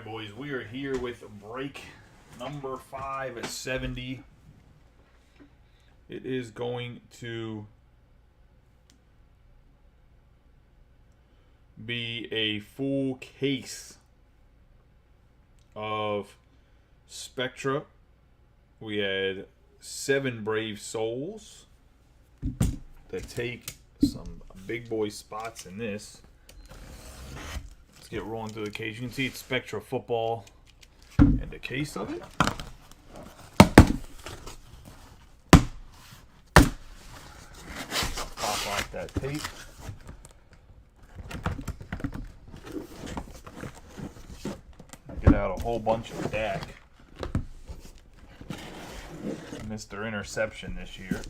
right, boys, we are here with break number 5 at 70. It is going to be a full case of Spectra. We had 7 brave souls that take some big boy spots in this. Let's get rolling through the case. You can see it's Spectra football and the case of it. Pop off that tape. Get out a whole bunch of Dak. Mr. Interception this year.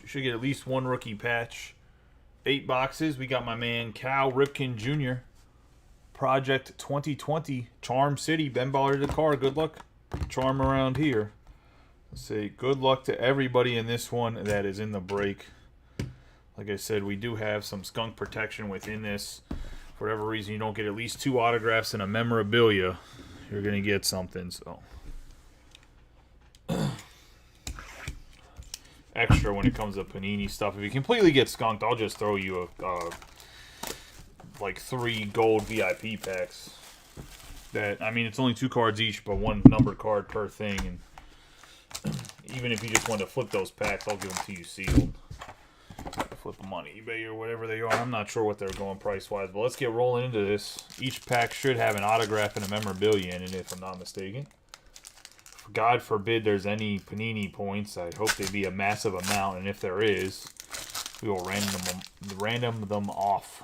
Should get at least one rookie patch. 8 boxes. We got my man Cal Ripken Jr. Project 2020. Charm City. Ben Baller to the car. Good luck. Charm around here. Let's say good luck to everybody in this one that is in the break. Like I said, we do have some skunk protection within this. For whatever reason you don't get at least 2 autographs and a memorabilia, you're going to get something. So extra when it comes to Panini stuff. If you completely get skunked, I'll just throw you a like 3 gold VIP packs. That, I mean, it's only 2 cards each, but 1 numbered card per thing. And even if you just want to flip those packs, I'll give them to you sealed. Flip them on eBay or whatever they are. I'm not sure what they're going price-wise, but let's get rolling into this. Each pack should have an autograph and a memorabilia in it, if I'm not mistaken. God forbid there's any Panini points. I hope they be a massive amount, and if there is, we will random them off.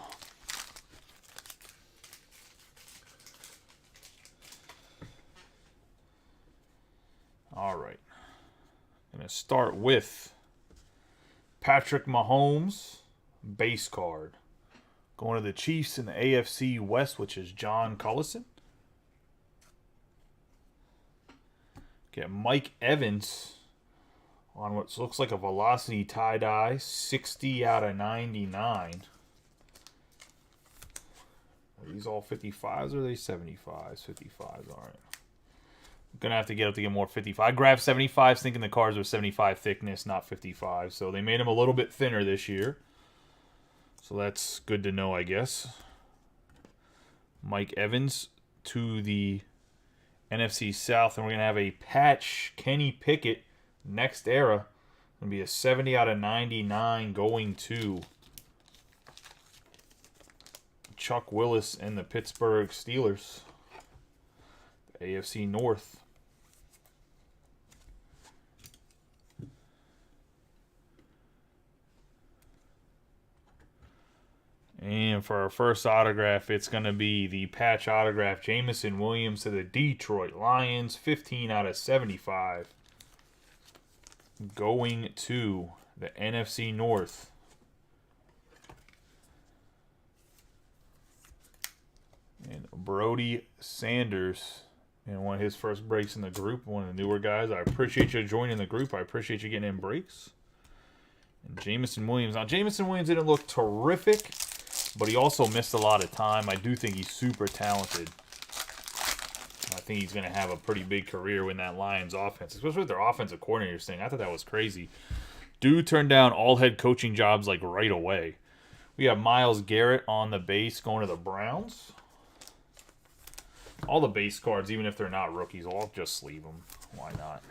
All right. I'm going to start with Patrick Mahomes, base card. Going to the Chiefs in the AFC West, which is John Cullison. Get Mike Evans on what looks like a Velocity tie-dye, 60 out of 99. Are these all 55s or are they 75s? 55s, all right. I'm going to have to get up to get more 55. I grabbed 75s thinking the cards were 75 thickness, not 55. So they made them a little bit thinner this year. So that's good to know, I guess. Mike Evans to the NFC South, and we're going to have a patch Kenny Pickett next era. Going to be a 70 out of 99 going to Chuck Willis and the Pittsburgh Steelers. The AFC North. And for our first autograph, it's going to be the patch autograph, Jameson Williams to the Detroit Lions, 15 out of 75. Going to the NFC North. And Brody Sanders, and one of his first breaks in the group, one of the newer guys. I appreciate you joining the group. I appreciate you getting in breaks. And Jameson Williams. Now, Jameson Williams didn't look terrific, but he also missed a lot of time. I do think he's super talented. I think he's going to have a pretty big career in that Lions offense, especially with their offensive coordinators thing. I thought that was crazy. Dude turned down all head coaching jobs like right away. We have Myles Garrett on the base going to the Browns. All the base cards, even if they're not rookies, I'll just sleeve them. Why not?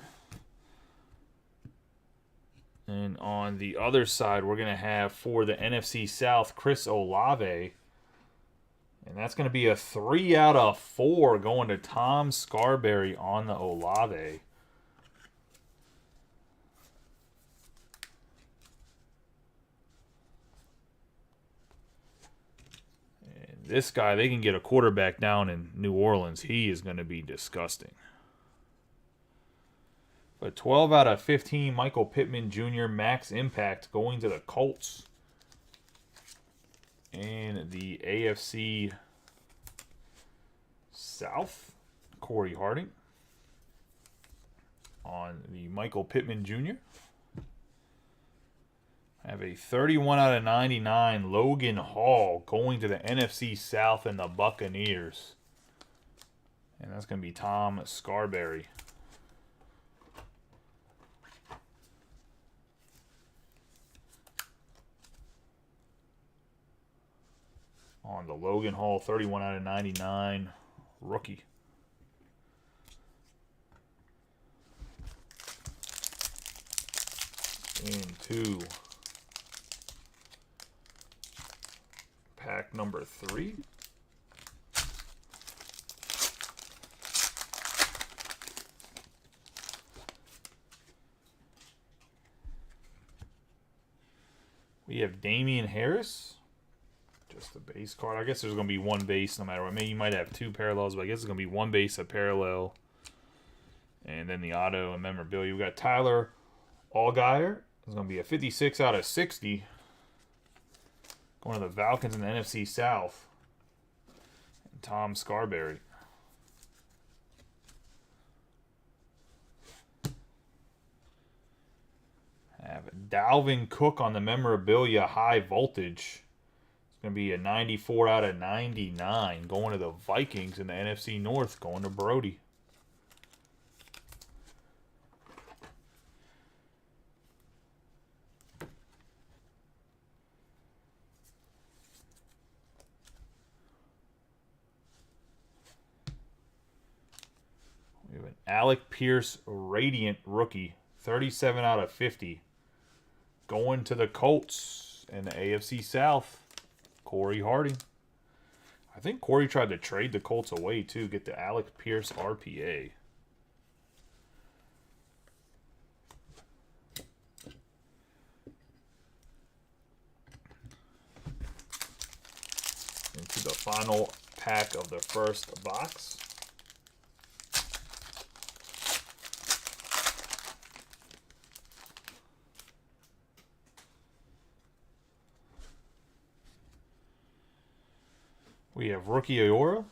And on the other side, we're going to have for the NFC South, Chris Olave. And that's going to be a 3 out of 4 going to Tom Scarberry on the Olave. And this guy, they can get a quarterback down in New Orleans. He is going to be disgusting. But 12 out of 15, Michael Pittman Jr. max impact going to the Colts. And the AFC South Corey Harding. On the Michael Pittman Jr. I have a 31 out of 99 Logan Hall going to the NFC South and the Buccaneers. And that's going to be Tom Scarberry. On the Logan Hall 31 out of 99 rookie. Into pack number 3. We have Damian Harris. Just a base card. I guess there's going to be one base no matter what. Maybe you might have 2 parallels, but I guess it's going to be one base, a parallel. And then the auto and memorabilia. We got Tyler Allgeier. It's going to be a 56 out of 60. Going to the Falcons in the NFC South. And Tom Scarberry. I have Dalvin Cook on the memorabilia high voltage. It's going to be a 94 out of 99. Going to the Vikings in the NFC North. Going to Brody. We have an Alec Pierce Radiant rookie. 37 out of 50. Going to the Colts in the AFC South. Corey Harding. I think Corey tried to trade the Colts away too. Get the Alec Pierce RPA. Into the final pack of the first box. We have Rookie Aora,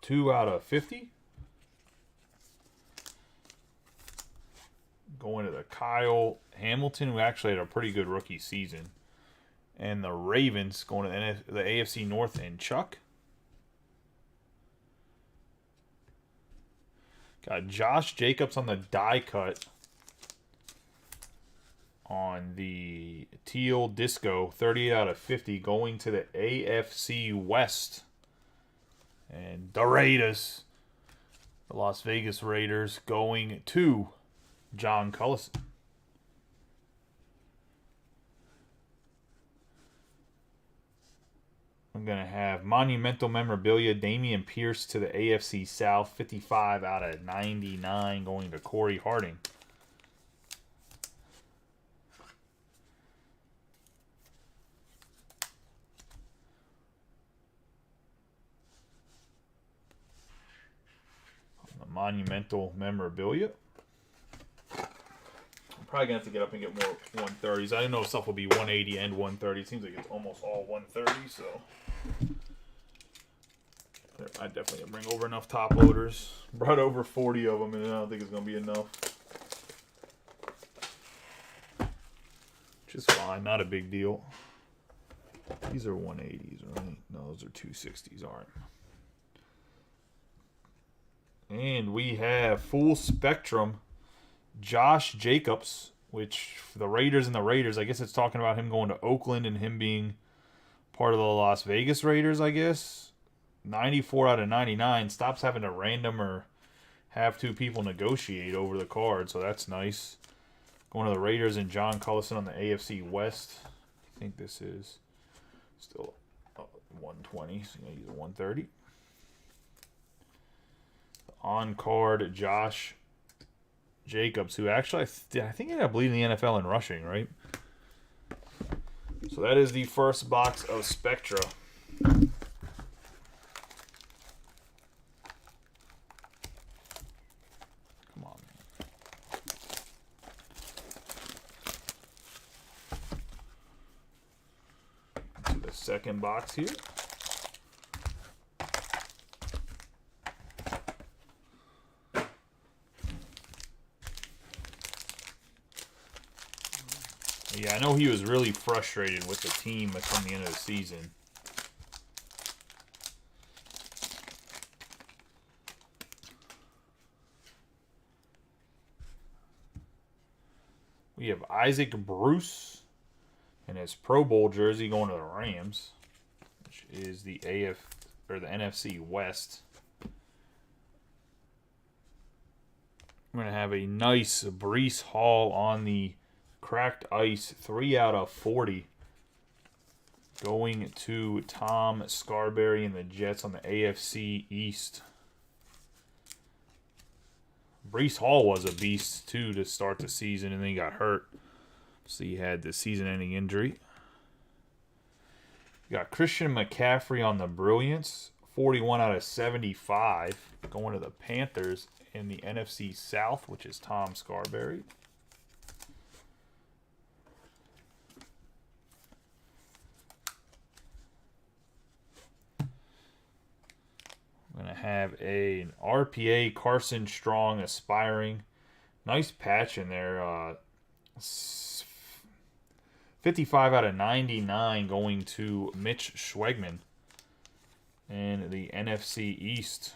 2 out of 50. Going to the Kyle Hamilton, who actually had a pretty good rookie season. And the Ravens going to the AFC North and Chuck. Got Josh Jacobs on the die cut. On the Teal Disco, 38 out of 50, going to the AFC West. And the Raiders, the Las Vegas Raiders, going to John Cullison. I'm going to have Monumental Memorabilia, Damian Pierce to the AFC South, 55 out of 99, going to Corey Harding. Monumental Memorabilia. I'm probably going to have to get up and get more 130s. I didn't know stuff would be 180 and 130. It seems like it's almost all 130, so I definitely bring over enough top loaders. Brought over 40 of them, and I don't think it's going to be enough. Which is fine. Not a big deal. These are 180s, right? No, those are 260s, aren't. And we have full spectrum Josh Jacobs, which for the Raiders I guess it's talking about him going to Oakland and him being part of the Las Vegas Raiders, I guess. 94 out of 99. Stops having to random or have 2 people negotiate over the card, so that's nice. Going to the Raiders and John Cullison on the AFC West. I think this is still 120, so you're going to use a 130. On card, Josh Jacobs, who actually I think ended up leading the NFL in rushing, right? So that is the first box of Spectra. Come on, man. To the second box here. Yeah, I know he was really frustrated with the team come the end of the season. We have Isaac Bruce in his Pro Bowl jersey going to the Rams, which is the the NFC West. We're going to have a nice Breece Hall on the cracked ice, 3 out of 40. Going to Tom Scarberry and the Jets on the AFC East. Breece Hall was a beast, too, to start the season, and then he got hurt. So he had the season-ending injury. You got Christian McCaffrey on the Brilliance, 41 out of 75, going to the Panthers in the NFC South, which is Tom Scarberry. I'm going to have an RPA Carson Strong aspiring. Nice patch in there. 55 out of 99 going to Mitch Schwegman in the NFC East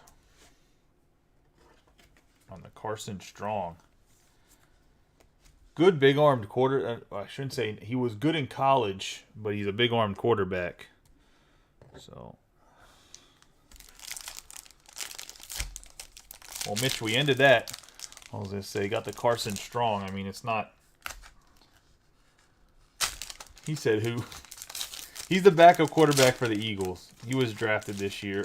on the Carson Strong. Good big-armed quarter. I shouldn't say he was good in college, but he's a big-armed quarterback. So, well, Mitch, we ended that. I was going to say, got the Carson Strong. I mean, it's not. He said who? He's the backup quarterback for the Eagles. He was drafted this year.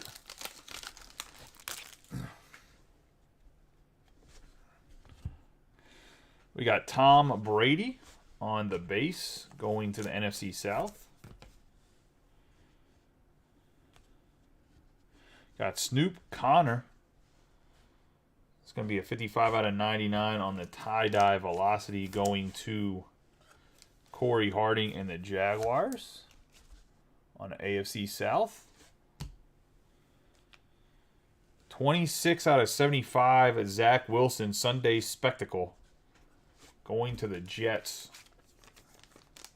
We got Tom Brady on the base going to the NFC South. Got Snoop Connor. It's going to be a 55 out of 99 on the tie-dye velocity going to Corey Harding and the Jaguars on the AFC South. 26 out of 75, Zach Wilson, Sunday Spectacle, going to the Jets.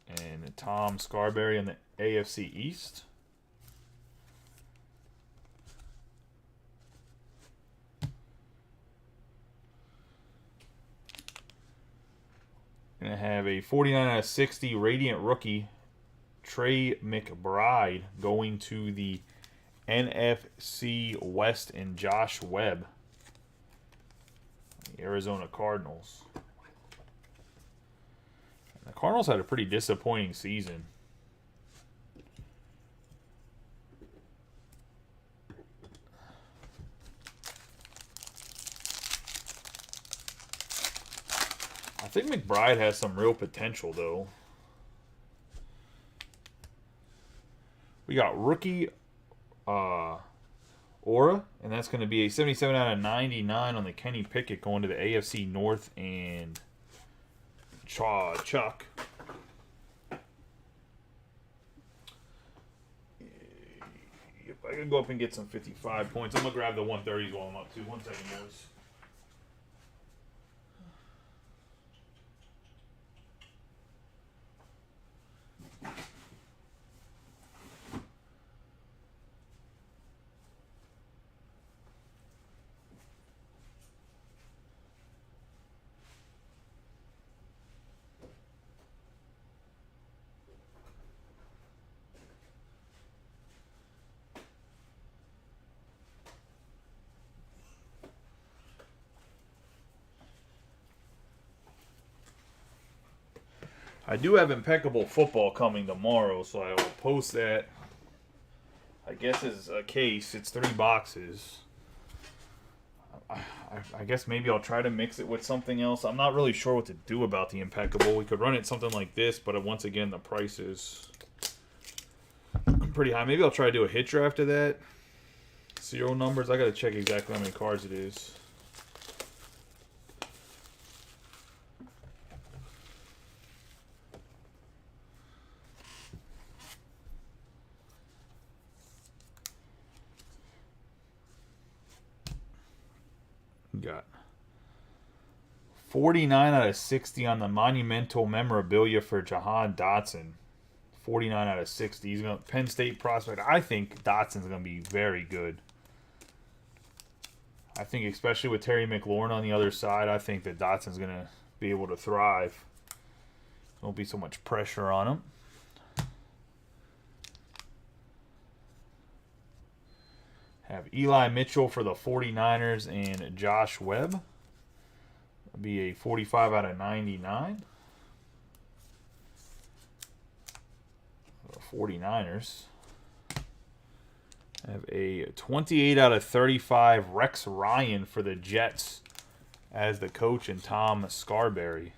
And Tom Scarberry in the AFC East. Going to have a 49 out of 60 Radiant Rookie, Trey McBride, going to the NFC West and Josh Webb, the Arizona Cardinals. The Cardinals had a pretty disappointing season. I think McBride has some real potential, though. We got rookie Aura, and that's going to be a 77 out of 99 on the Kenny Pickett going to the AFC North and Chuck. If I can go up and get some 55 points, I'm going to grab the 130s while I'm up too. 1 second, boys. I do have Impeccable Football coming tomorrow, so I will post that. I guess as a case, it's 3 boxes. I guess maybe I'll try to mix it with something else. I'm not really sure what to do about the Impeccable. We could run it something like this, but once again, the price is pretty high. Maybe I'll try to do a hit draft of that. Serial numbers. I got to check exactly how many cards it is. Got 49 out of 60 on the monumental memorabilia for Jahan Dotson. 49 out of 60. He's going to Penn State prospect. I think Dotson's going to be very good. I think especially with Terry McLaurin on the other side, I think that Dotson's going to be able to thrive. Won't be so much pressure on him. Have Eli Mitchell for the 49ers and Josh Webb. That'll be a 45 out of 99. The 49ers. Have a 28 out of 35 Rex Ryan for the Jets as the coach and Tom Scarberry.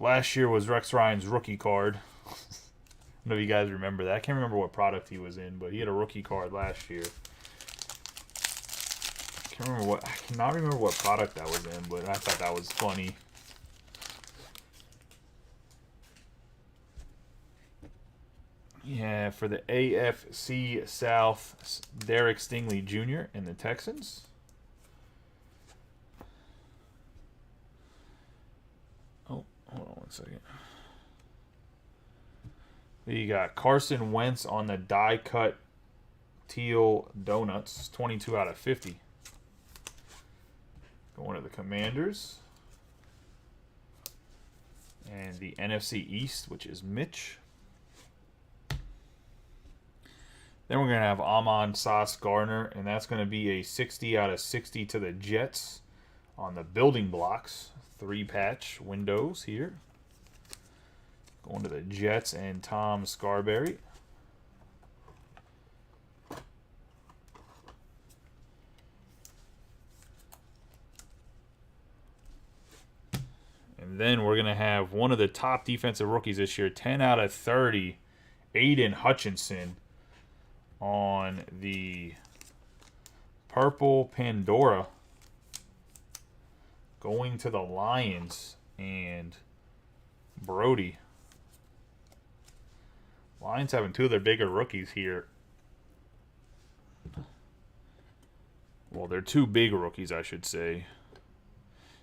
Last year was Rex Ryan's rookie card. I don't know if you guys remember that. I can't remember what product he was in, but he had a rookie card last year. I cannot remember what product that was in, but I thought that was funny. Yeah, for the AFC South, Derek Stingley Jr. and the Texans. Oh, hold on one second. You got Carson Wentz on the die-cut teal donuts, 22 out of 50. Going to the Commanders. And the NFC East, which is Mitch. Then we're going to have Amon Sauce Gardner, and that's going to be a 60 out of 60 to the Jets on the building blocks. 3-patch windows here. Going to the Jets and Tom Scarberry. And then we're going to have one of the top defensive rookies this year, 10 out of 30, Aiden Hutchinson on the purple Pandora. Going to the Lions and Brody. Lions having two of their bigger rookies here. Well, they're two big rookies, I should say.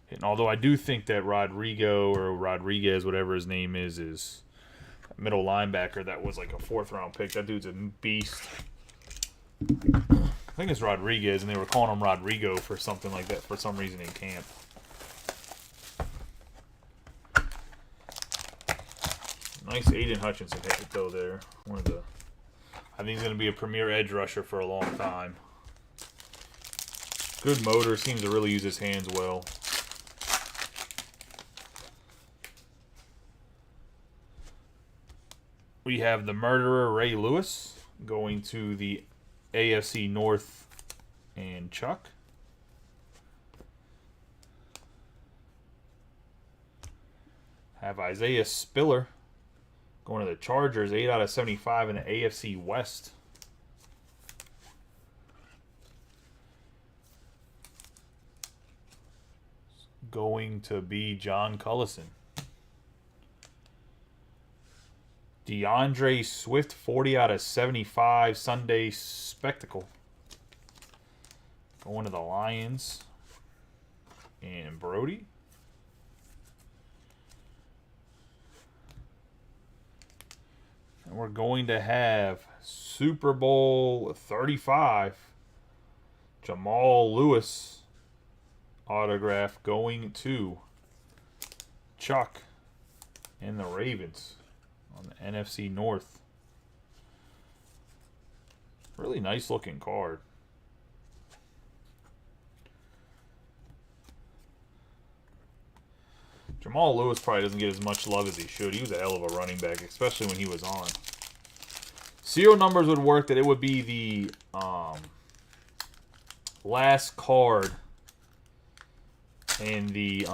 And although I do think that Rodrigo or Rodriguez, whatever his name is a middle linebacker that was like a 4th-round pick. That dude's a beast. I think it's Rodriguez, and they were calling him Rodrigo for something like that for some reason in camp. Nice Aiden Hutchinson hit though there. I think he's going to be a premier edge rusher for a long time. Good motor, seems to really use his hands well. We have the murderer Ray Lewis going to the AFC North and Chuck. Have Isaiah Spiller going to the Chargers, 8 out of 75 in the AFC West. Going to be John Cullison. DeAndre Swift, 40 out of 75 Sunday Spectacle. Going to the Lions and Brody. And we're going to have Super Bowl 35. Jamal Lewis autograph going to Chuck and the Ravens on the NFC North. Really nice looking card. Jamal Lewis probably doesn't get as much love as he should. He was a hell of a running back, especially when he was on. Serial numbers would work that it would be the last card in the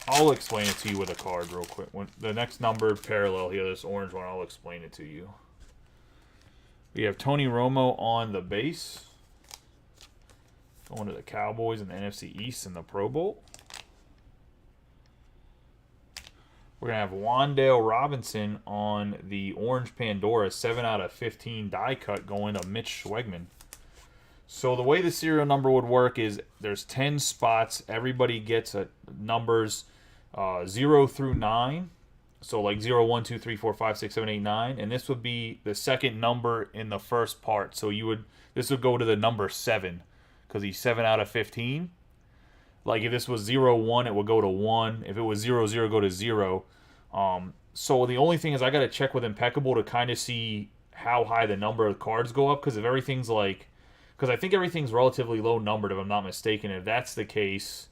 I'll explain it to you with a card real quick. When the next numbered parallel here, this orange one, I'll explain it to you. We have Tony Romo on the base. Going to the Cowboys in the NFC East in the Pro Bowl. We're going to have Wan'Dale Robinson on the orange Pandora, 7 out of 15 die cut going to Mitch Schwegman. So the way the serial number would work is there's 10 spots. Everybody gets numbers 0 through 9. So like 0, 1, 2, 3, 4, 5, 6, 7, 8, 9. And this would be the second number in the first part. So this would go to the number 7 because he's 7 out of 15. Like if this was 0, 1, it would go to 1. If it was 0, 0, go to 0. So the only thing is I got to check with Impeccable to kind of see how high the number of cards go up. Because if everything's like... Because I think everything's relatively low numbered, if I'm not mistaken. If that's the case,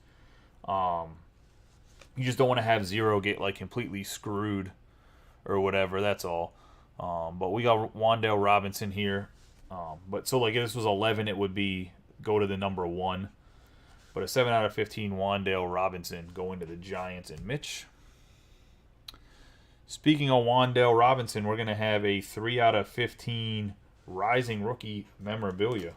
you just don't want to have 0 get like completely screwed or whatever. That's all. But we got Wan'Dale Robinson here. But so like if this was 11, it would be go to the number 1. But a 7 out of 15 Wan'Dale Robinson going to the Giants and Mitch. Speaking of Wan'Dale Robinson, we're going to have a 3 out of 15 Rising Rookie memorabilia.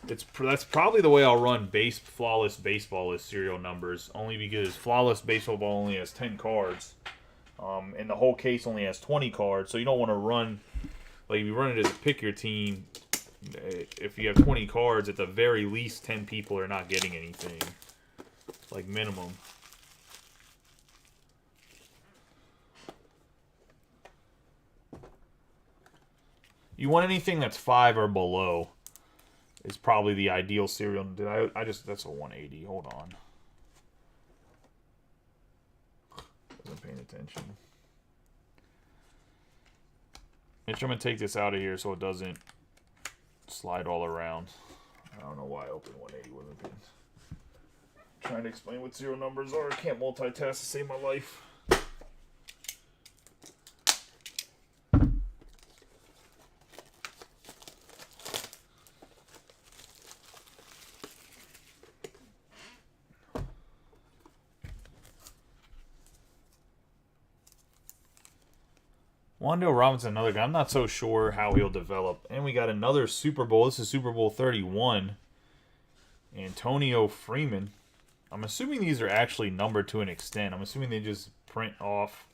That's probably the way I'll run Flawless Baseball is serial numbers, only because Flawless Baseball only has 10 cards, and the whole case only has 20 cards, so you don't want to run, like if you run it as a pick your team, if you have 20 cards, at the very least 10 people are not getting anything, like minimum. You want anything that's 5 or below. Is probably the ideal serial. That's a 180. Hold on. Wasn't paying attention. Mitch, I'm going to take this out of here so it doesn't slide all around. I don't know why I opened 180 with a pin. Trying to explain what serial numbers are. I can't multitask to save my life. Wan'Dale Robinson, another guy. I'm not so sure how he'll develop. And we got another Super Bowl. This is Super Bowl 31. Antonio Freeman. I'm assuming these are actually numbered to an extent. I'm assuming they just print off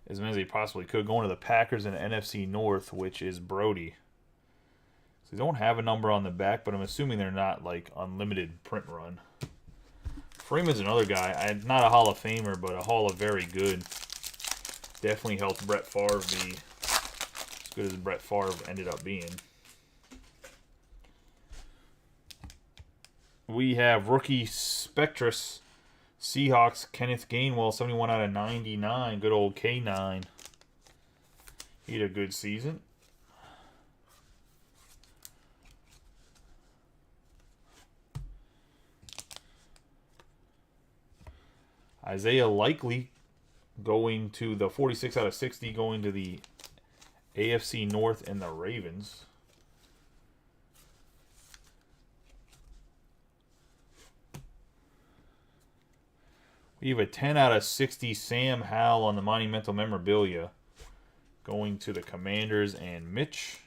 as many as they possibly could. Going to the Packers in the NFC North, which is Brody. So they don't have a number on the back, but I'm assuming they're not like unlimited print run. Freeman's another guy. Not a Hall of Famer, but a Hall of Very Good. Definitely helped Brett Favre be as good as Brett Favre ended up being. We have rookie Spectra Seahawks Kenneth Gainwell, 71 out of 99. Good old K9. He had a good season. Isaiah Likely going to the 46 out of 60, going to the AFC North and the Ravens. We have a 10 out of 60 Sam Howell on the Monumental Memorabilia, going to the Commanders and Mitch.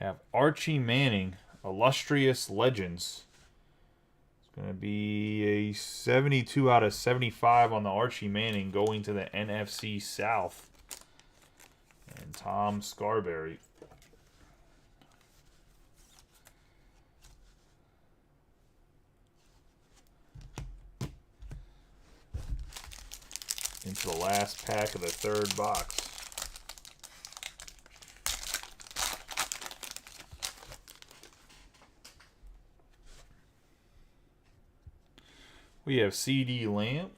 Have Archie Manning, Illustrious Legends. It's going to be a 72 out of 75 on the Archie Manning, going to the NFC South. And Tom Scarberry. Into the last pack of the third box. We have CD Lamb.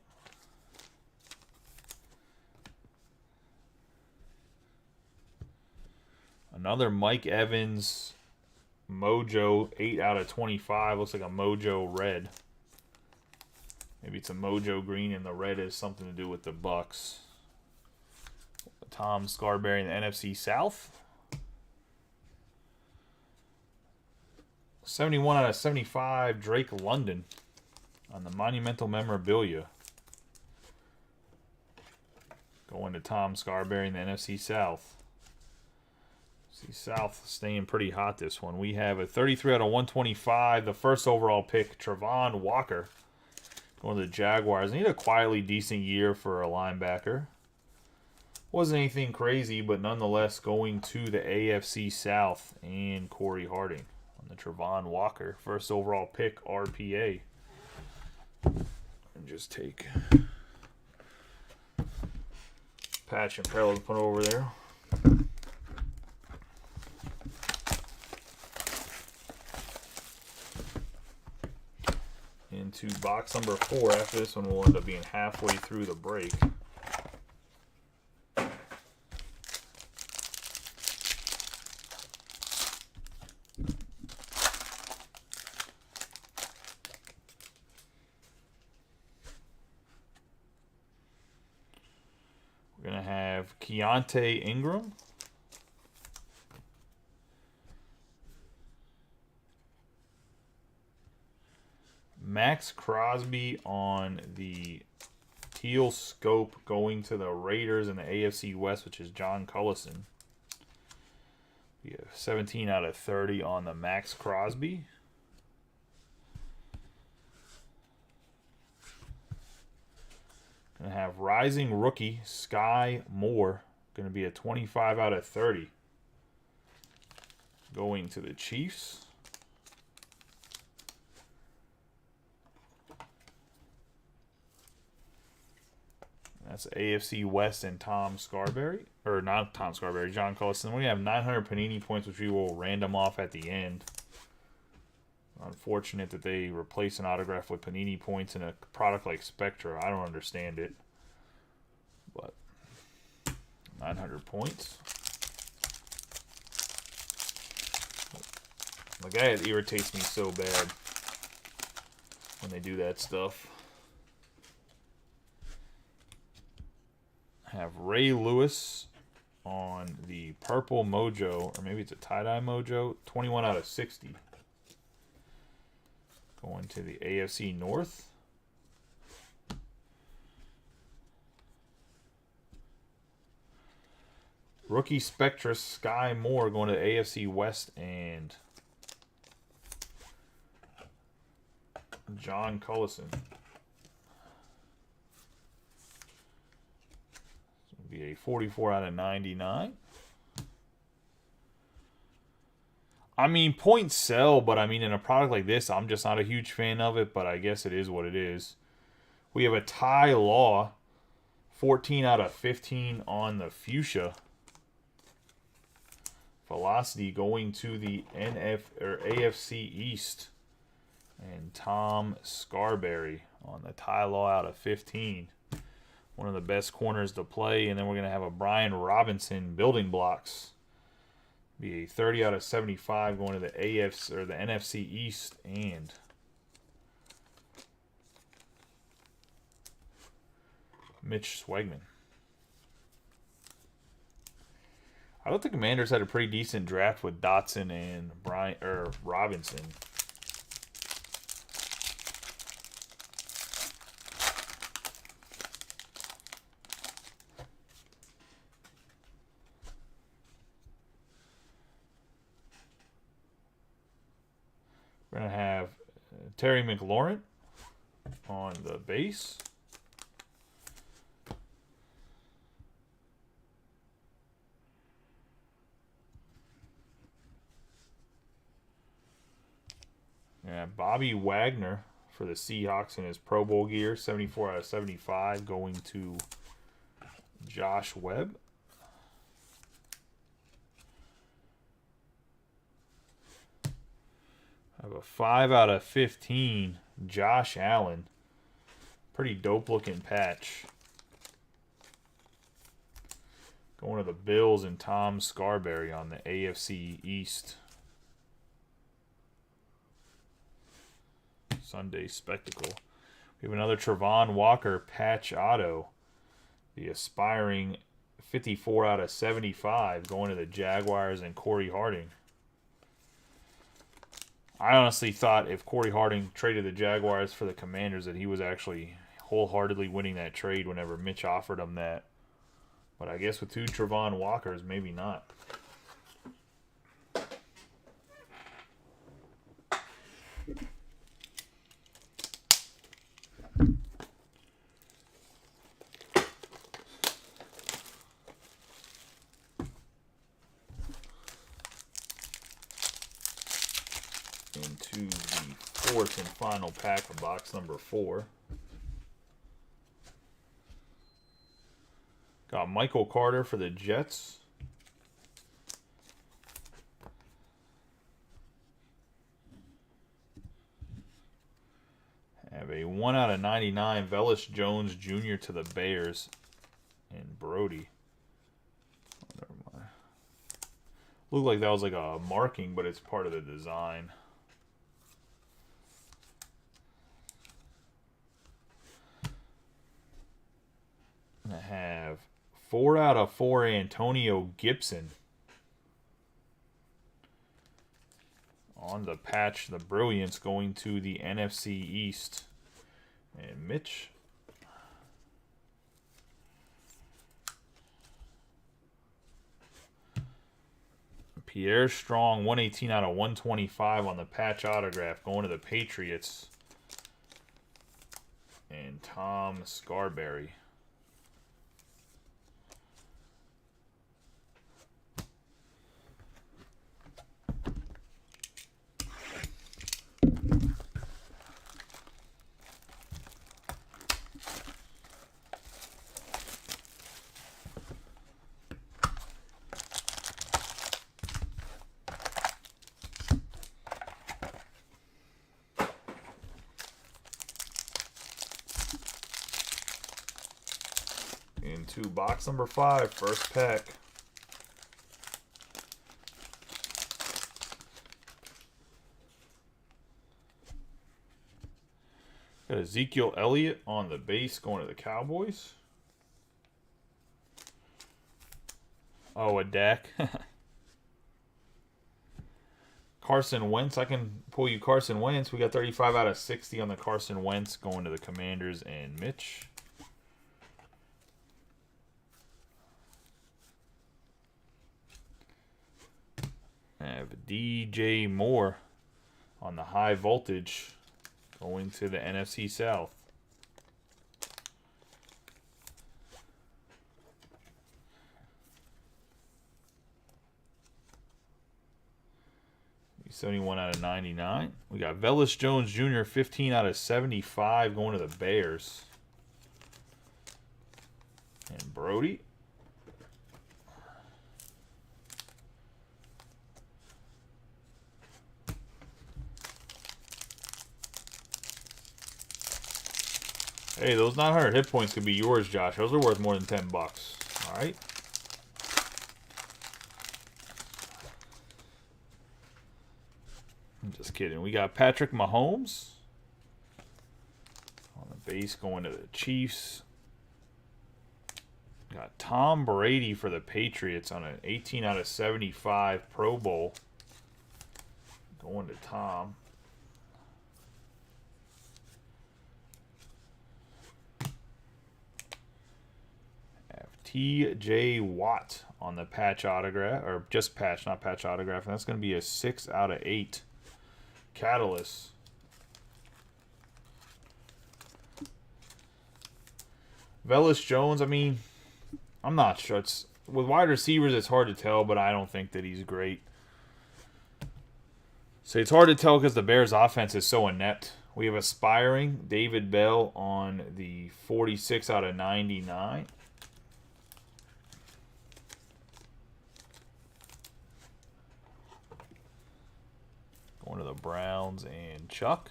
Another Mike Evans Mojo, 8 out of 25. Looks like a Mojo red. Maybe it's a Mojo green and the red has something to do with the Bucks. Tom Scarberry in the NFC South. 71 out of 75, Drake London on the Monumental Memorabilia. Going to Tom Scarberry in the NFC South. See, South staying pretty hot this one. We have a 33 out of 125. The first overall pick, Travon Walker. Going to the Jaguars. They need a quietly decent year for a linebacker. Wasn't anything crazy, but nonetheless going to the AFC South and Corey Harding on the Travon Walker. First overall pick, RPA. And just take patch and parallel, put over there. Into box number 4. After this one, we'll end up being halfway through the break. We're going to have Keontae Ingram. Max Crosby on the teal scope going to the Raiders in the AFC West, which is John Cullison. We have 17 out of 30 on the Max Crosby. Going to have rising rookie Sky Moore. Going to be a 25 out of 30. Going to the Chiefs. That's AFC West and Tom Scarberry. Or not Tom Scarberry, John Cullison. We have 900 Panini points, which we will random off at the end. Unfortunate that they replace an autograph with Panini points in a product like Spectra. I don't understand it. But 900 points. The guy that irritates me so bad when they do that stuff. Have Ray Lewis on the purple mojo, or maybe it's a tie-dye mojo, 21 out of 60. Going to the AFC North. Rookie Spectra Sky Moore going to the AFC West and John Cullison. Be a 44 out of 99. I mean, points sell, but I mean, in a product like this, I'm just not a huge fan of it, but I guess it is what it is. We have a Ty Law, 14 out of 15 on the Fuchsia. Velocity going to the AFC East. And Tom Scarberry on the Ty Law out of 15. One of the best corners to play. And then we're going to have a Brian Robinson building blocks. Be a 30 out of 75 going to the AFC or the NFC East and Mitch Swagman. I thought the Commanders had a pretty decent draft with Dotson and Robinson. We're going to have Terry McLaurin on the base. Yeah, Bobby Wagner for the Seahawks in his Pro Bowl gear, 74 out of 75, going to Josh Webb. I have a 5 out of 15, Josh Allen. Pretty dope looking patch. Going to the Bills and Tom Scarberry on the AFC East. Sunday Spectacle. We have another Travon Walker patch auto. The aspiring 54 out of 75 going to the Jaguars and Corey Harding. I honestly thought if Corey Harding traded the Jaguars for the Commanders that he was actually wholeheartedly winning that trade whenever Mitch offered him that. But I guess with two Travon Walkers, maybe not. to the fourth and final pack of box number 4. Got Michael Carter for the Jets. Have a 1/99 Velus Jones Jr. to the Bears. And Brody. Oh, never mind. Looked like that was like a marking, but it's part of the design. And I have 4/4 Antonio Gibson. On the patch, the Brilliance going to the NFC East. And Mitch. Pierre Strong, 118/125 on the patch autograph, going to the Patriots. And Tom Scarberry. Into box number 5, first pack. Got Ezekiel Elliott on the base going to the Cowboys. Oh, a deck. Carson Wentz. I can pull you Carson Wentz. We got 35/60 on the Carson Wentz going to the Commanders and Mitch. I have DJ Moore on the high voltage going to the NFC South. $71/99. We got Velus Jones Jr. 15/75 going to the Bears. And Brody. Hey, those 900 hit points could be yours, Josh. Those are worth more than $10. All right. I'm just kidding. We got Patrick Mahomes on the base going to the Chiefs. Got Tom Brady for the Patriots on an 18/75 Pro Bowl going to Tom. T.J. Watt on the patch autograph, or just patch, not patch autograph. And that's going to be a 6/8 Catalyst. Velus Jones, I mean, I'm not sure. It's, with wide receivers, it's hard to tell, but I don't think that he's great. So it's hard to tell because the Bears' offense is so inept. We have Aspiring David Bell on the 46/99. Going to the Browns and Chuck.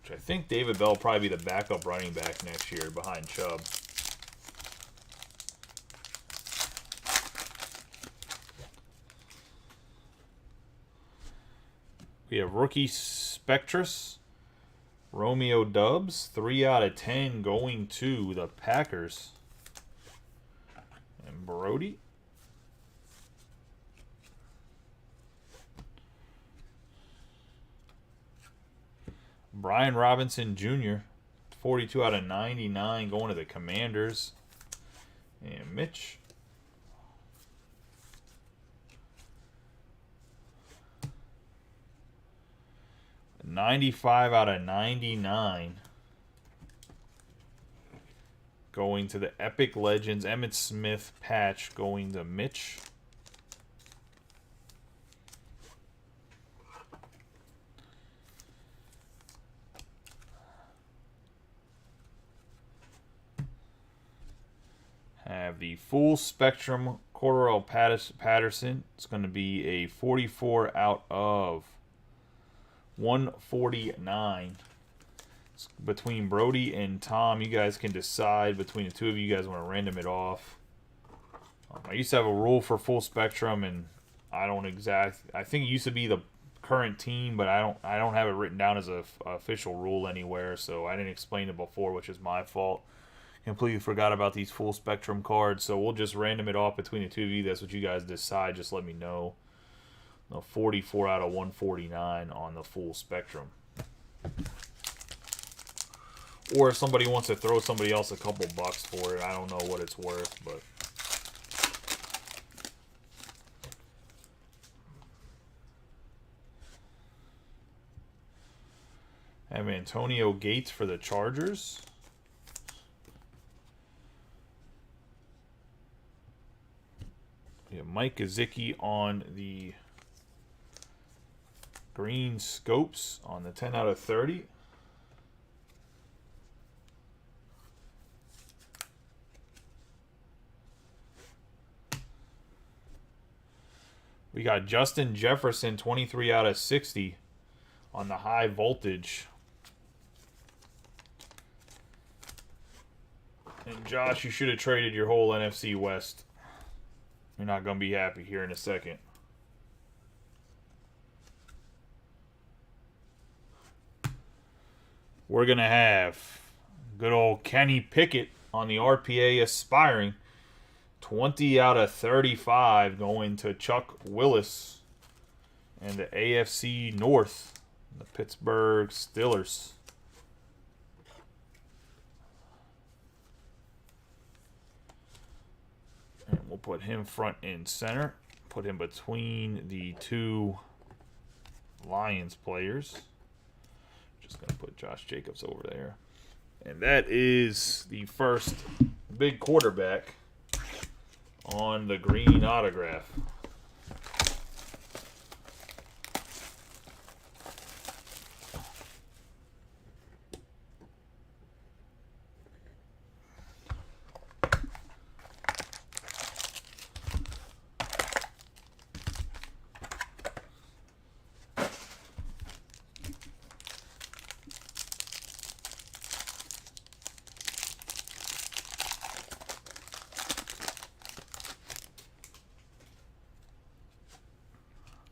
Which I think David Bell will probably be the backup running back next year behind Chubb. We have rookie Spectra, Romeo Dubs, 3/10 going to the Packers. And Brody. Brian Robinson Jr., 42/99 going to the Commanders. And Mitch. $95/99 going to the Epic Legends. Emmitt Smith patch going to Mitch. have the full spectrum Cordell Patterson. It's going to be a 44 out of 149. It's between Brody and Tom. You guys can decide between the two of you. You guys want to random it off. I used to have a rule for full spectrum, and I think it used to be the current team, but I don't have it written down as a official rule anywhere, so I didn't explain it before, which is my fault. Completely forgot about these full spectrum cards, so we'll just random it off between the two of you. That's what you guys decide. Just let me know. 44 out of 149 on the full spectrum. Or if somebody wants to throw somebody else a couple bucks for it, I don't know what it's worth, but I have Antonio Gates for the Chargers. We have Mike Gesicki on the green scopes on the 10 out of 30. We got Justin Jefferson, 23 out of 60 on the high voltage. And Josh, you should have traded your whole NFC West. You're not going to be happy here in a second. We're going to have good old Kenny Pickett on the RPA aspiring. 20 out of 35 going to Chuck Willis and the AFC North, the Pittsburgh Steelers. And we'll put him front and center. Put him between the two Lions players. Just going to put Josh Jacobs over there. And that is the first big quarterback on the green autograph.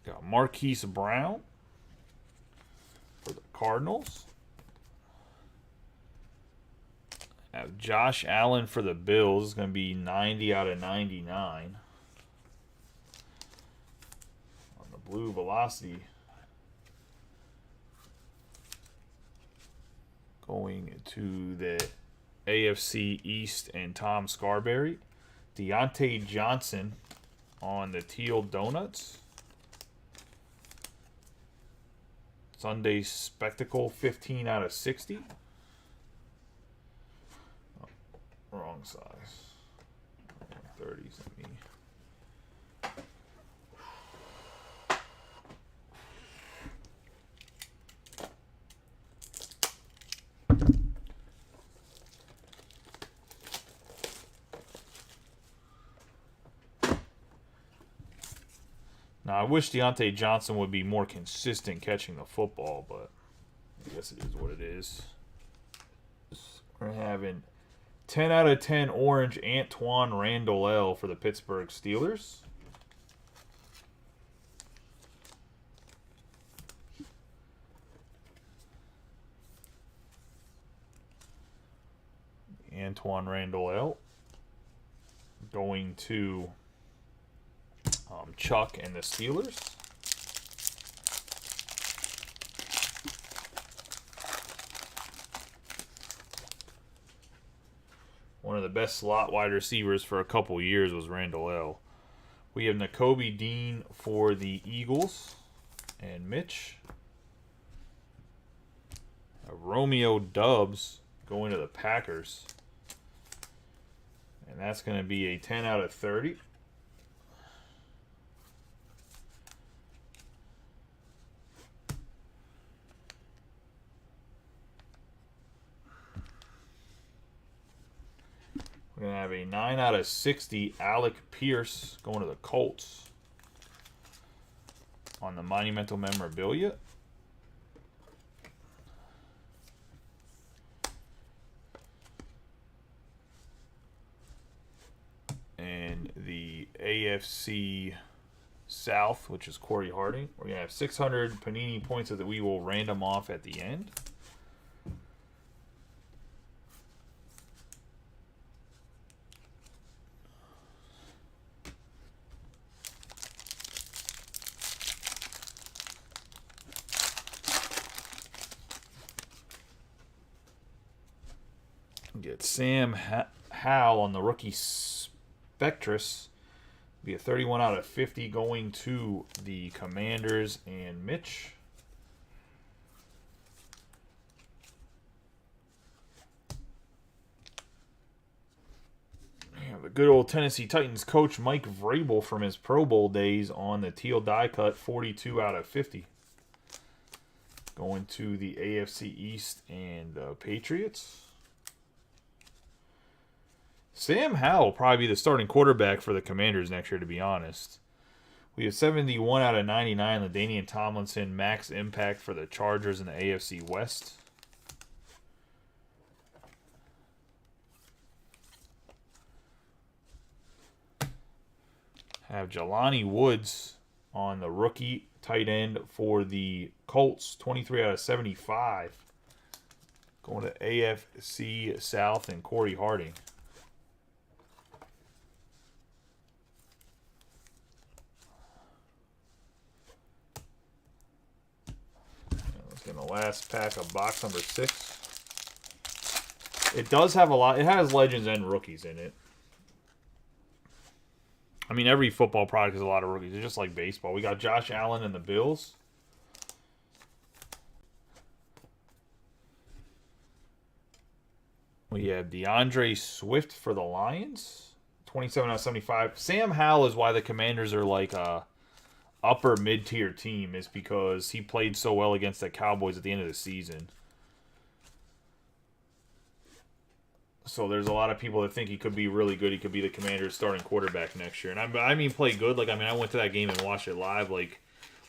Got Marquise Brown for the Cardinals. Have Josh Allen for the Bills. It's going to be 90 out of 99. On the blue velocity. Going to the AFC East and Tom Scarberry. Deontay Johnson on the teal donuts. Sunday Spectacle, 15 out of 60. Oh, wrong size. 30s at me. Now, I wish Deontay Johnson would be more consistent catching the football, but I guess it is what it is. We're having 10 out of 10 orange Antoine Randall L for the Pittsburgh Steelers. Antoine Randall L. Going to Chuck and the Steelers. One of the best slot wide receivers for a couple years was Randall L. We have Nakobe Dean for the Eagles and Mitch. Romeo Doubs going to the Packers. And that's going to be a 10 out of 30. We're going to have a 9 out of 60 Alec Pierce going to the Colts on the Monumental Memorabilia. And the AFC South, which is Corey Harding. We're going to have 600 Panini points that we will random off at the end. Get Sam Howell on the rookie Spectra. Be a 31 out of 50 going to the Commanders and Mitch. The good old Tennessee Titans coach Mike Vrabel from his Pro Bowl days on the teal die cut, 42 out of 50. Going to the AFC East and Patriots. Sam Howell will probably be the starting quarterback for the Commanders next year, to be honest. We have 71 out of 99, LaDainian Tomlinson, max impact for the Chargers in the AFC West. Have Jelani Woods on the rookie tight end for the Colts, 23 out of 75. Going to AFC South and Corey Harding. In the last pack of box number 6. It does have a lot. It has legends and rookies in it. I mean, every football product has a lot of rookies. It's just like baseball. We got Josh Allen and the Bills. We have DeAndre Swift for the Lions. 27 out of 75. Sam Howell is why the Commanders are like upper mid-tier team, is because he played so well against the Cowboys at the end of the season. So there's a lot of people that think he could be really good. He could be the Commanders' starting quarterback next year. And I mean play good. Like, I mean, I went to that game and watched it live. Like,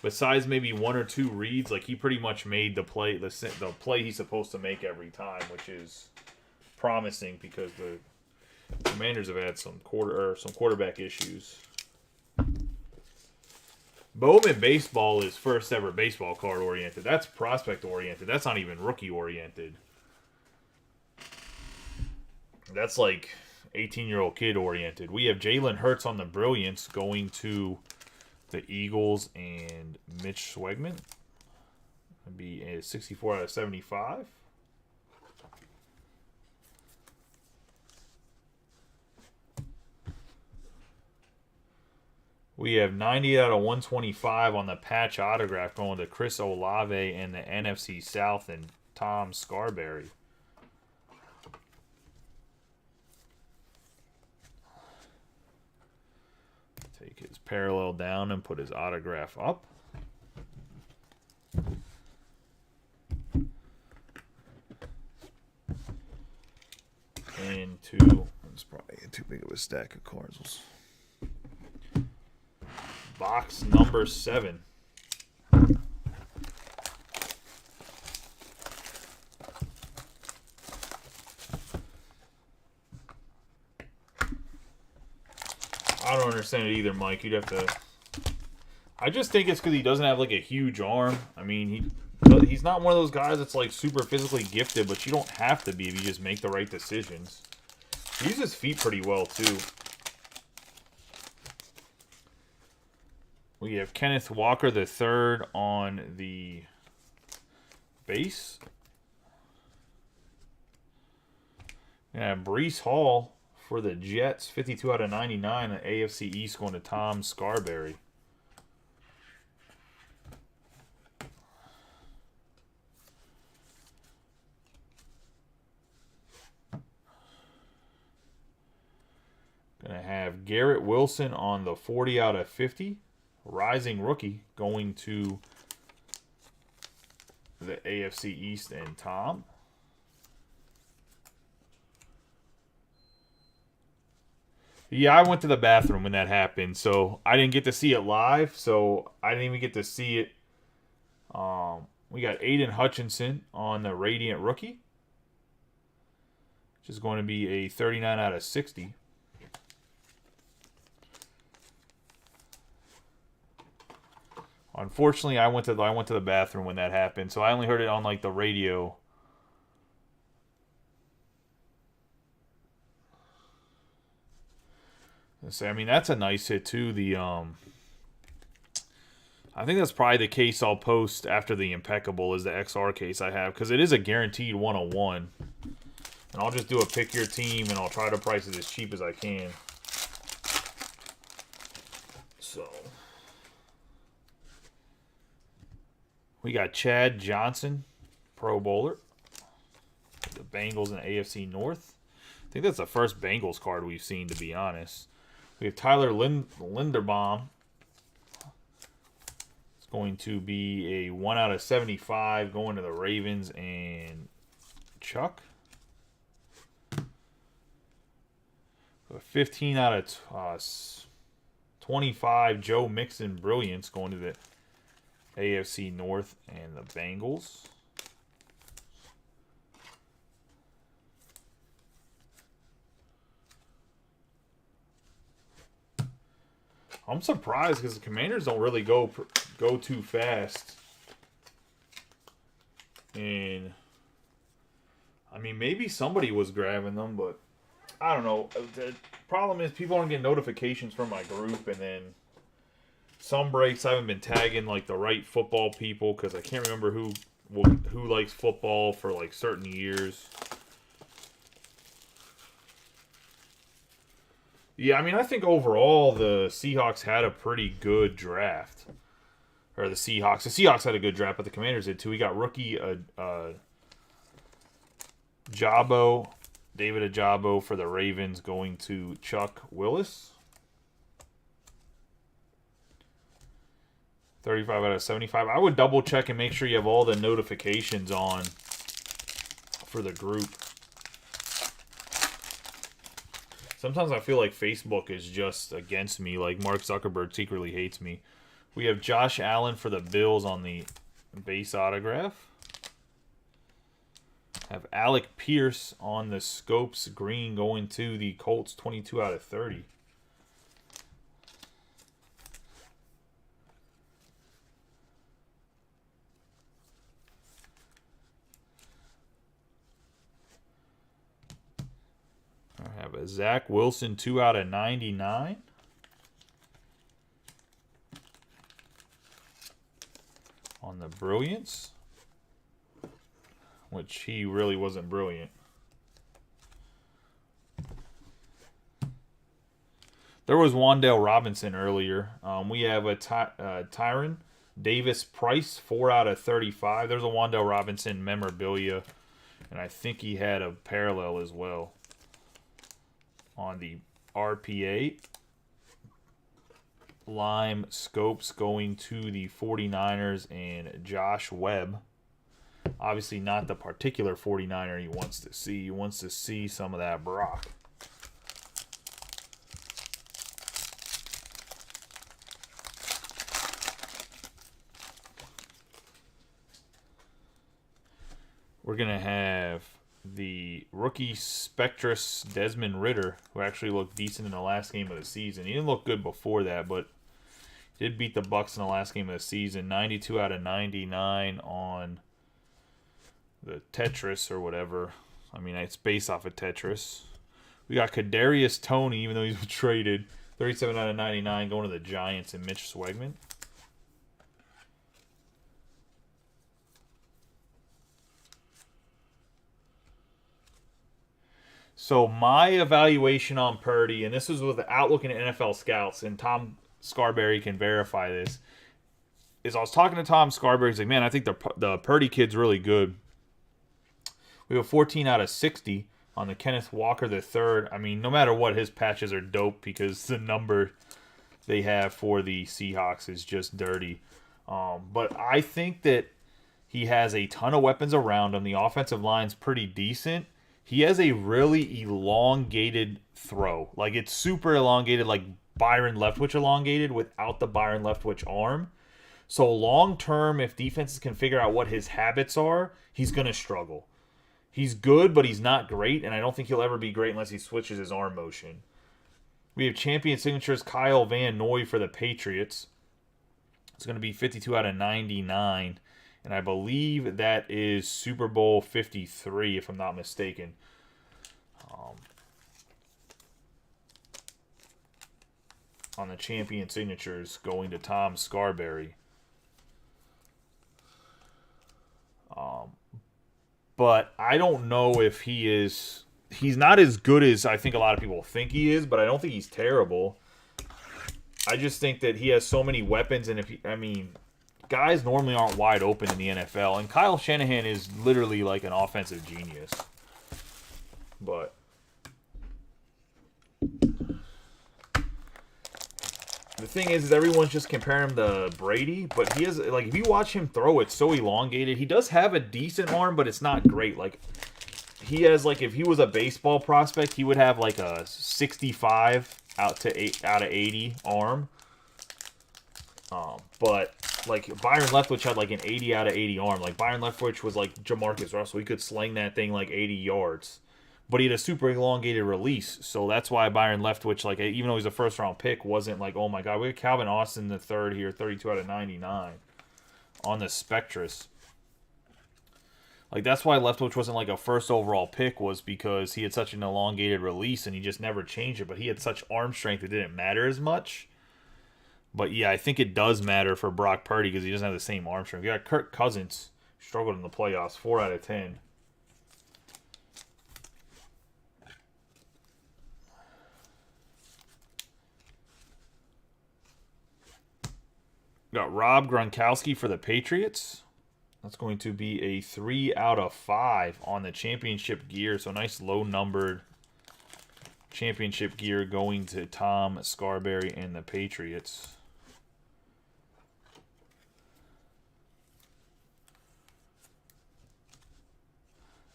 besides maybe one or two reads, like, he pretty much made the play he's supposed to make every time, which is promising because the Commanders have had some quarterback issues. Bowman Baseball is first ever baseball card oriented. That's prospect oriented. That's not even rookie oriented. That's like 18-year-old kid oriented. We have Jalen Hurts on the Brilliance going to the Eagles and Mitch Swegman. That'd be a 64 out of 75. We have 90 out of 125 on the patch autograph going to Chris Olave and the NFC South and Tom Scarberry. Take his parallel down and put his autograph up. And it's probably too big of a stack of cards. Box number 7. I don't understand it either, Mike. You'd have to... I just think it's because he doesn't have, like, a huge arm. I mean, he's not one of those guys that's, like, super physically gifted, but you don't have to be if you just make the right decisions. He uses his feet pretty well, too. We have Kenneth Walker III on the base. And Breece Hall for the Jets, 52 out of 99. The AFC East going to Tom Scarberry. Going to have Garrett Wilson on the 40 out of 50. Rising rookie going to the AFC East and Tom. Yeah, I went to the bathroom when that happened, so I didn't get to see it live. So I didn't even get to see it. We got Aiden Hutchinson on the Radiant Rookie, which is going to be a 39 out of 60. Unfortunately, I went to the bathroom when that happened, so I only heard it on like the radio. I mean, that's a nice hit too. I think that's probably the case I'll post after the Impeccable is the XR case I have, because it is a guaranteed 101. And I'll just do a pick your team, and I'll try to price it as cheap as I can. So we got Chad Johnson, Pro Bowler. The Bengals and AFC North. I think that's the first Bengals card we've seen, to be honest. We have Tyler Linderbaum. It's going to be a 1 out of 75 going to the Ravens and Chuck. A 15 out of 25 Joe Mixon Brilliance going to the AFC North and the Bengals. I'm surprised because the Commanders don't really go too fast. And I mean, maybe somebody was grabbing them, but I don't know. The problem is people don't get notifications from my group, and then some breaks I haven't been tagging like the right football people because I can't remember who likes football for like certain years. Yeah, I mean, I think overall the Seahawks had a pretty good draft. Or the Seahawks had a good draft, but the Commanders did too. We got rookie David Ajabo for the Ravens going to Chuck Willis. 35 out of 75. I would double check and make sure you have all the notifications on for the group. Sometimes I feel like Facebook is just against me, like Mark Zuckerberg secretly hates me. We have Josh Allen for the Bills on the base autograph. Have Alec Pierce on the Scopes green going to the Colts, 22 out of 30. I have a Zach Wilson 2 out of 99. On the Brilliance, which he really wasn't brilliant. There was Wan'Dale Robinson earlier. We have a Tyron Davis Price, 4 out of 35. There's a Wan'Dale Robinson memorabilia, and I think he had a parallel as well on the RPA. Lime Scopes going to the 49ers and Josh Webb. Obviously not the particular 49er he wants to see. He wants to see some of that Brock. We're going to have the rookie Spectra Desmond Ridder, who actually looked decent in the last game of the season. He didn't look good before that, but did beat the Bucks in the last game of the season. 92 out of 99 on the Tetris or whatever. I mean, it's based off of Tetris. We got Kadarius Toney, even though he's traded. 37 out of 99 going to the Giants and Mitch Swegman. So my evaluation on Purdy, and this was without looking at NFL scouts, and Tom Scarberry can verify this, is I was talking to Tom Scarberry. He's like, man, I think the Purdy kid's really good. We have 14 out of 60 on the Kenneth Walker III. I mean, no matter what, his patches are dope because the number they have for the Seahawks is just dirty. But I think that he has a ton of weapons around him. The offensive line's pretty decent. He has a really elongated throw. Like, it's super elongated, like Byron Leftwich elongated without the Byron Leftwich arm. So long term, if defenses can figure out what his habits are, he's going to struggle. He's good, but he's not great, and I don't think he'll ever be great unless he switches his arm motion. We have champion signatures Kyle Van Noy for the Patriots. It's going to be 52 out of 99, and I believe that is Super Bowl 53, if I'm not mistaken. On the champion signatures, going to Tom Scarberry. But I don't know if he is... He's not as good as I think a lot of people think he is, but I don't think he's terrible. I just think that he has so many weapons, and guys normally aren't wide open in the NFL, and Kyle Shanahan is literally like an offensive genius. But the thing is everyone's just comparing him to Brady, but he has, like, if you watch him throw, it's so elongated. He does have a decent arm, but it's not great. Like, he has, like, if he was a baseball prospect, he would have like a 65 out of 80 arm. But like Byron Leftwich had like an 80 out of 80 arm. Like, Byron Leftwich was like Jamarcus Russell. He could sling that thing like 80 yards. But he had a super elongated release. So that's why Byron Leftwich, like, even though he's a first round pick, wasn't like, oh my god. We got Calvin Austin the third here, 32 out of 99 on the Spectra. Like, that's why Leftwich wasn't like a first overall pick, was because he had such an elongated release and he just never changed it. But he had such arm strength it didn't matter as much. But yeah, I think it does matter for Brock Purdy because he doesn't have the same arm strength. You got Kirk Cousins, struggled in the playoffs, 4 out of 10. Got Rob Gronkowski for the Patriots. That's going to be a 3 out of 5 on the championship gear. So nice low-numbered championship gear going to Tom Scarberry and the Patriots.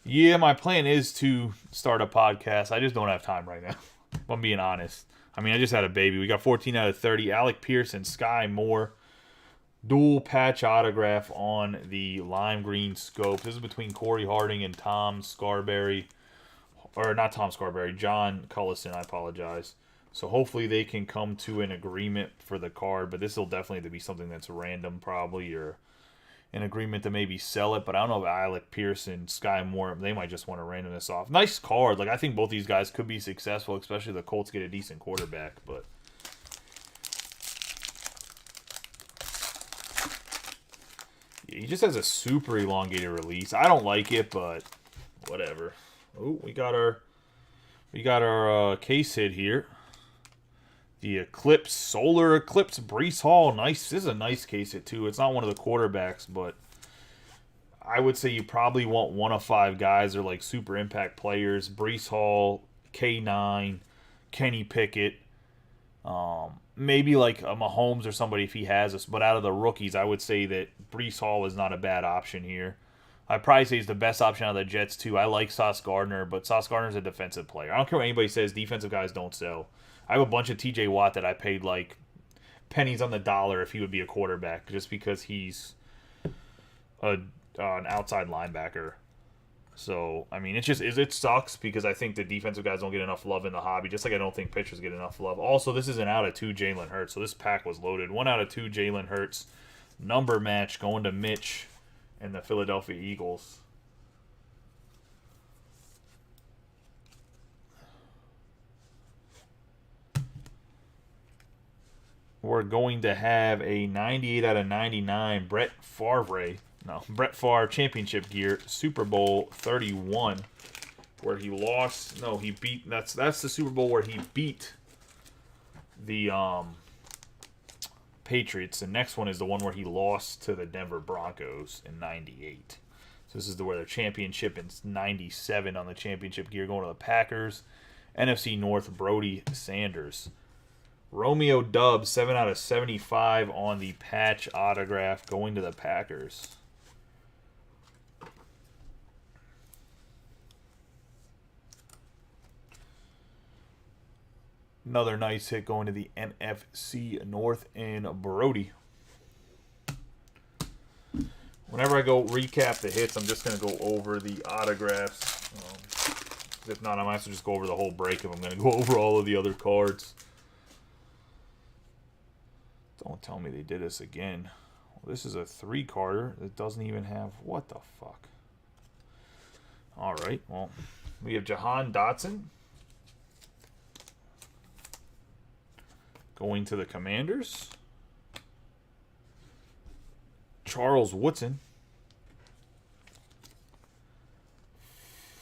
Yeah, my plan is to start a podcast. I just don't have time right now, if I'm being honest. I mean, I just had a baby. We got 14 out of 30. Alec Pierce and Sky Moore. Dual patch autograph on the lime green scope. This is between Corey Harding and Tom Scarberry. Or not Tom Scarberry, John Cullison, I apologize. So hopefully they can come to an agreement for the card. But this will definitely be something that's random probably. Or an agreement to maybe sell it. But I don't know if Alec Pierce and Sky Moore, they might just want to random this off. Nice card. Like, I think both these guys could be successful. Especially the Colts get a decent quarterback. But he just has a super elongated release. I don't like it, but whatever. Oh, we got our case hit here. The Eclipse, Solar Eclipse, Breece Hall. Nice. This is a nice case hit too. It's not one of the quarterbacks, but I would say you probably want 1 of 5 guys that are like super impact players. Breece Hall, K9, Kenny Pickett. Maybe like a Mahomes or somebody if he has us. But out of the rookies, I would say that Breece Hall is not a bad option here. I'd probably say he's the best option out of the Jets, too. I like Sauce Gardner, but Sauce Gardner's a defensive player. I don't care what anybody says. Defensive guys don't sell. I have a bunch of TJ Watt that I paid like pennies on the dollar if he would be a quarterback just because he's an outside linebacker. So, I mean, it sucks because I think the defensive guys don't get enough love in the hobby, just like I don't think pitchers get enough love. Also, this is an out of 2 Jalen Hurts, so this pack was loaded. 1 out of 2 Jalen Hurts. Number match going to Mitch and the Philadelphia Eagles. We're going to have a 98 out of 99 Brett Favre championship gear, Super Bowl 31, where he lost. No, he beat. That's the Super Bowl where he beat the Patriots. The next one is the one where he lost to the Denver Broncos in 98. So this is where the championship in 97 on the championship gear going to the Packers. NFC North, Brody Sanders. Romeo Dubs, 7 out of 75 on the patch autograph going to the Packers. Another nice hit going to the NFC North and Brody. Whenever I go recap the hits, I'm just going to go over the autographs. If not, I might as well just go over the whole break if I'm going to go over all of the other cards. Don't tell me they did this again. Well, this is a 3-carder that doesn't even have... What the fuck? Alright, well, we have Jahan Dotson going to the Commanders. Charles Woodson.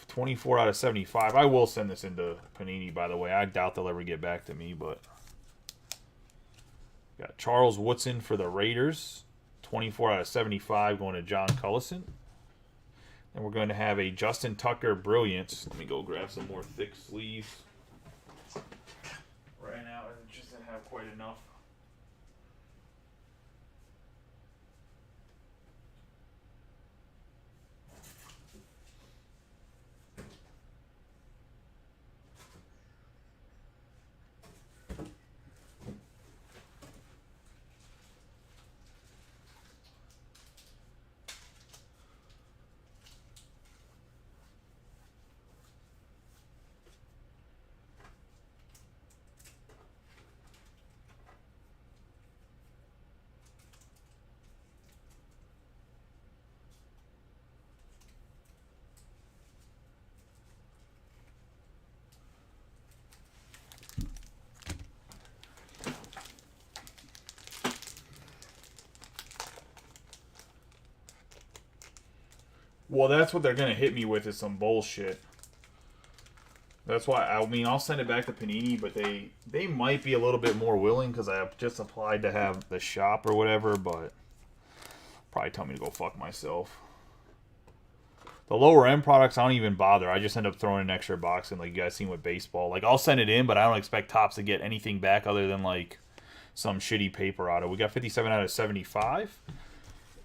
24 out of 75. I will send this into Panini, by the way. I doubt they'll ever get back to me, but... Got Charles Woodson for the Raiders. 24 out of 75 going to John Cullison. And we're going to have a Justin Tucker Brilliance. Let me go grab some more thick sleeves. Right now, it just doesn't have quite enough. Well, that's what they're going to hit me with is some bullshit. That's why, I mean, I'll send it back to Panini, but they might be a little bit more willing because I just applied to have the shop or whatever, but probably tell me to go fuck myself. The lower end products, I don't even bother. I just end up throwing an extra box in, like you guys seen with baseball. Like, I'll send it in, but I don't expect Topps to get anything back other than, like, some shitty paper auto. We got 57 out of 75.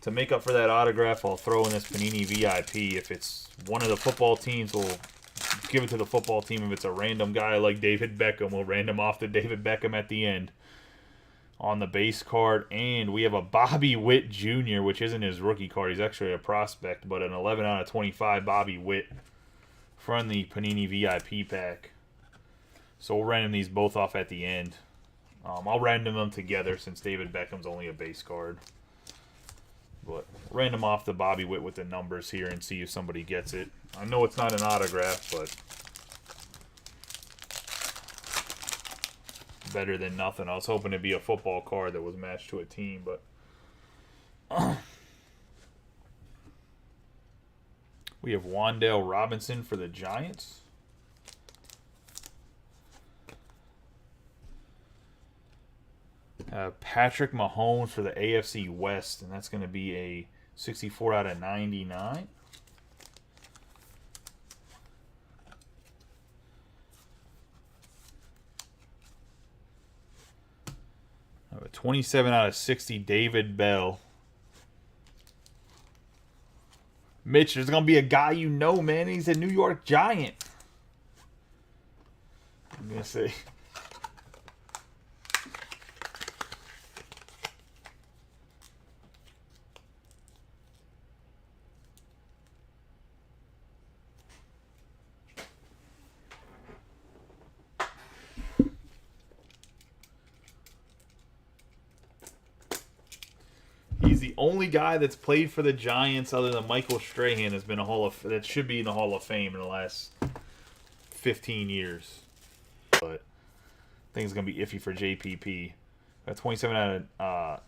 To make up for that autograph, I'll throw in this Panini VIP. If it's one of the football teams, we'll give it to the football team. If it's a random guy like David Beckham, we'll random off to David Beckham at the end on the base card. And we have a Bobby Witt Jr., which isn't his rookie card. He's actually a prospect, but an 11 out of 25 Bobby Witt from the Panini VIP pack. So we'll random these both off at the end. I'll random them together since David Beckham's only a base card. But random off the Bobby Witt with the numbers here and see if somebody gets it. I know it's not an autograph, but better than nothing. I was hoping it'd be a football card that was matched to a team, but we have Wan'Dale Robinson for the Giants. Patrick Mahomes for the AFC West, and that's going to be a 64 out of 99. A 27 out of 60 David Bell. Mitch, there's going to be a guy you know, man. He's a New York Giant. I'm going to say... He's the only guy that's played for the Giants other than Michael Strahan has been that should be in the Hall of Fame in the last 15 years. But I think it's gonna be iffy for JPP. Got 27 out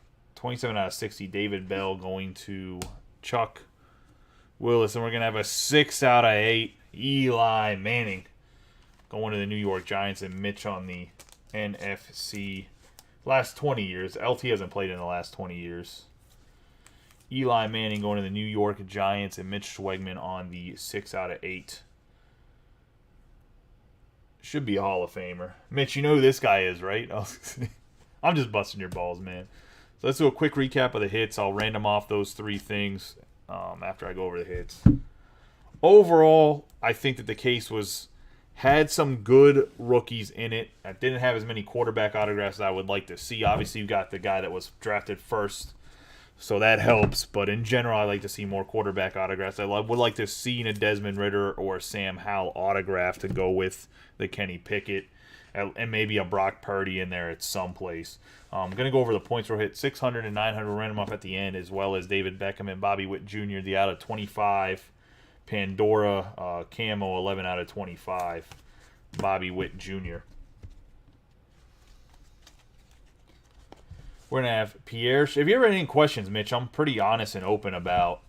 of 60 David Bell going to Chuck Willis, and we're gonna have a 6 out of 8 Eli Manning going to the New York Giants, and Mitch on the NFC. Last 20 years. LT hasn't played in the last 20 years. Eli Manning going to the New York Giants, and Mitch Schwegman on the 6 out of 8. Should be a Hall of Famer. Mitch, you know who this guy is, right? I'm just busting your balls, man. So let's do a quick recap of the hits. I'll random off those 3 things after I go over the hits. Overall, I think that the case was Had some good rookies in it. I didn't have as many quarterback autographs as I would like to see. Obviously, you got the guy that was drafted first, so that helps. But in general, I like to see more quarterback autographs. I would like to see a Desmond Ridder or a Sam Howell autograph to go with the Kenny Pickett, and maybe a Brock Purdy in there at some place. I'm going to go over the points we'll hit 600 and 900 random off at the end, as well as David Beckham and Bobby Witt Jr., the out of 25. Pandora Camo, 11 out of 25. Bobby Witt Jr. We're going to have Pierre. If you ever have any questions, Mitch, I'm pretty honest and open about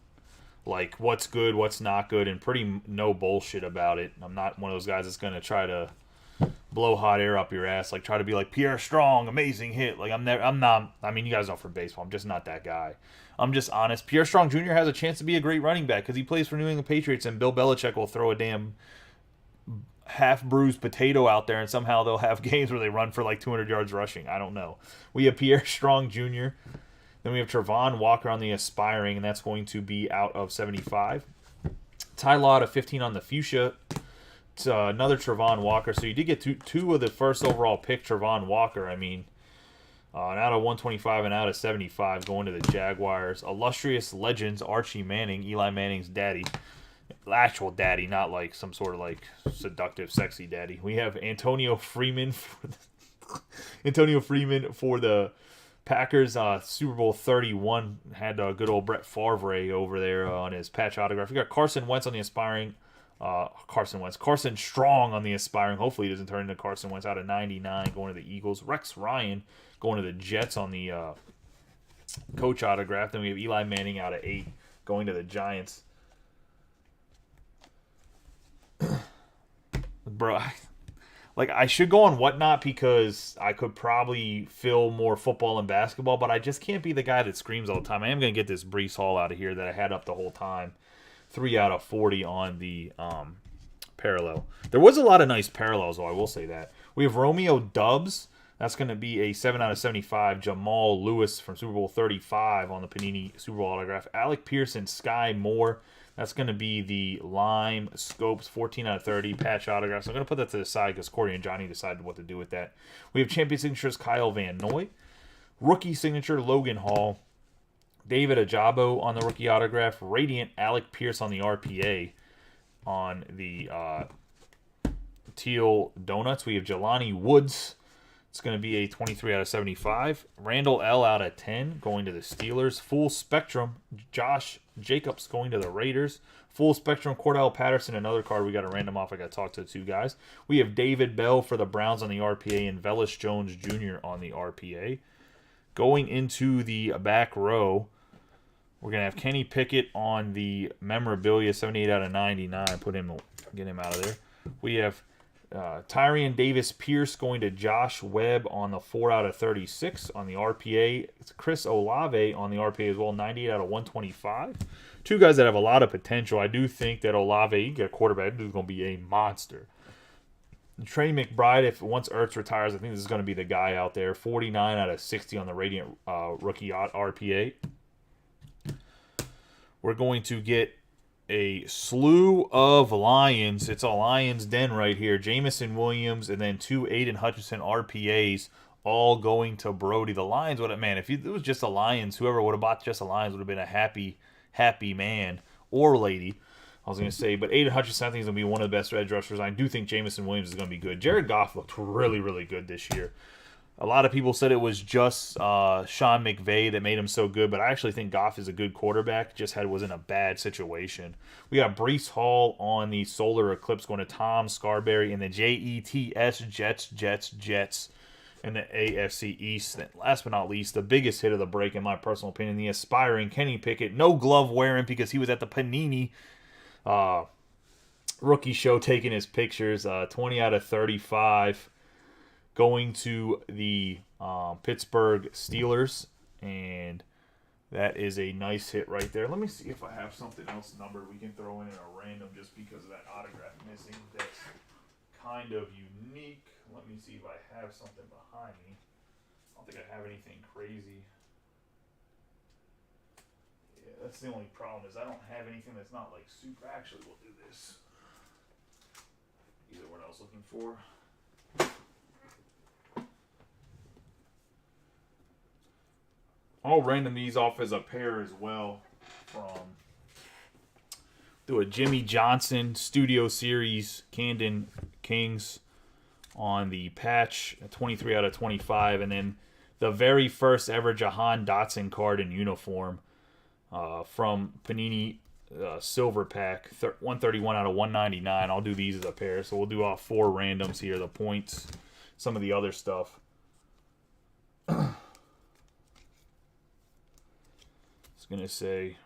like what's good, what's not good, and pretty no bullshit about it. I'm not one of those guys that's going to try to blow hot air up your ass, like try to be like Pierre Strong, amazing hit. Like I'm not. I mean, you guys know for baseball, I'm just not that guy. I'm just honest. Pierre Strong Jr. has a chance to be a great running back because he plays for New England Patriots, and Bill Belichick will throw a damn half-bruised potato out there, and somehow they'll have games where they run for like 200 yards rushing. I don't know. We have Pierre Strong Jr. Then we have Travon Walker on the aspiring, and that's going to be out of 75. Ty Law out of 15 on the fuchsia. It's another Travon Walker. So you did get two of the first overall pick, Travon Walker. I mean, and out of 125 and out of 75 going to the Jaguars. Illustrious Legends, Archie Manning, Eli Manning's daddy. Actual daddy, not like some sort of like seductive, sexy daddy. We have Antonio Freeman for the Packers. Super Bowl 31 had good old Brett Favre over there on his patch autograph. We got Carson Wentz on the aspiring. Carson Strong on the aspiring. Hopefully he doesn't turn into Carson Wentz out of 99 going to the Eagles. Rex Ryan going to the Jets on the coach autograph. Then we have Eli Manning out of 8 going to the Giants. Bro, I should go on Whatnot because I could probably fill more football and basketball, but I just can't be the guy that screams all the time. I am going to get this Breece Hall out of here that I had up the whole time. 3 out of 40 on the parallel. There was a lot of nice parallels, though, I will say that. We have Romeo Dubs. That's going to be a 7 out of 75. Jamal Lewis from Super Bowl 35 on the Panini Super Bowl autograph. Alec Pearson, Sky Moore. That's going to be the Lime Scopes, 14 out of 30, patch autographs. I'm going to put that to the side because Corey and Johnny decided what to do with that. We have champion signatures, Kyle Van Noy. Rookie signature, Logan Hall. David Ajabo on the rookie autograph. Radiant, Alec Pierce on the RPA. On the Teal Donuts, we have Jelani Woods. It's going to be a 23 out of 75. Randall L out of 10 going to the Steelers. Full Spectrum, Josh Jacobs going to the Raiders. Full Spectrum, Cordell Patterson, another card we got a random off. I got to talk to the two guys. We have David Bell for the Browns on the RPA and Velus Jones Jr. on the RPA. Going into the back row, we're going to have Kenny Pickett on the memorabilia, 78 out of 99. Get him out of there. We have Tyrion Davis-Pierce going to Josh Webb on the 4 out of 36 on the RPA. It's Chris Olave on the RPA as well, 98 out of 125. Two guys that have a lot of potential. I do think that Olave, you get a quarterback, is going to be a monster. Trey McBride, once Ertz retires, I think this is going to be the guy out there. 49 out of 60 on the Radiant rookie RPA. We're going to get a slew of Lions. It's a Lions den right here. Jamison Williams and then 2 Aiden Hutchinson RPAs all going to Brody. The Lions, if it was just a Lions, whoever would have bought just a Lions would have been a happy man or lady. I was going to say, but Aiden Hutchinson I think is going to be one of the best edge rushers. I do think Jamison Williams is going to be good. Jared Goff looked really, really good this year. A lot of people said it was just Sean McVay that made him so good, but I actually think Goff is a good quarterback, was in a bad situation. We got Breece Hall on the Solar Eclipse going to Tom Scarberry and the Jets in the AFC East. And last but not least, the biggest hit of the break, in my personal opinion, the aspiring Kenny Pickett. No glove wearing because he was at the Panini rookie show taking his pictures. 20 out of 35. Going to the Pittsburgh Steelers, and that is a nice hit right there. Let me see if I have something else numbered we can throw in a random just because of that autograph missing. That's kind of unique. Let me see if I have something behind me. I don't think I have anything crazy. Yeah, that's the only problem is I don't have anything that's not like super. Actually, we'll do this. These are what I was looking for. I'll random these off as a pair as well. Do a Jimmy Johnson Studio Series Camden Kings on the patch, 23 out of 25, and then the very first ever Jahan Dotson card in uniform from Panini Silver Pack, 131 out of 199. I'll do these as a pair, so we'll do all 4 randoms here, the points, some of the other stuff. I was going to say,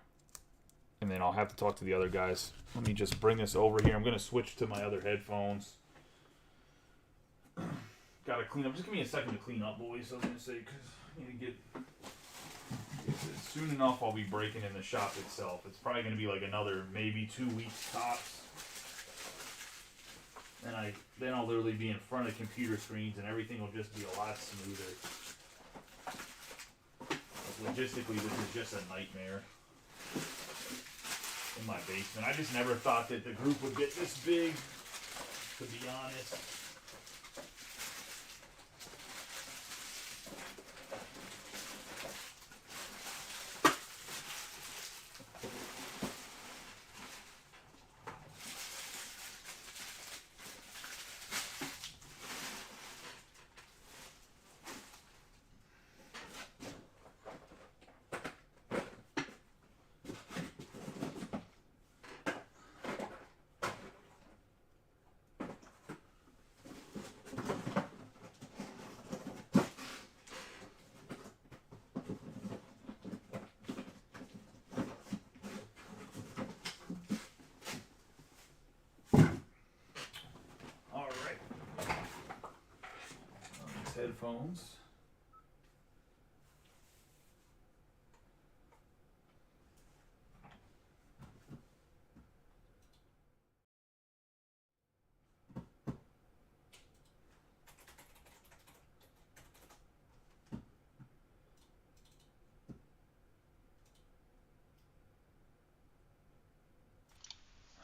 and then I'll have to talk to the other guys. Let me just bring this over here. I'm going to switch to my other headphones. Got to clean up. Just give me a second to clean up, boys. I was going to say, because I need to get... Soon enough, I'll be breaking in the shop itself. It's probably going to be like another maybe 2 weeks tops. And then I'll literally be in front of computer screens and everything will just be a lot smoother. Logistically, this is just a nightmare in my basement. I just never thought that the group would get this big, to be honest. Headphones.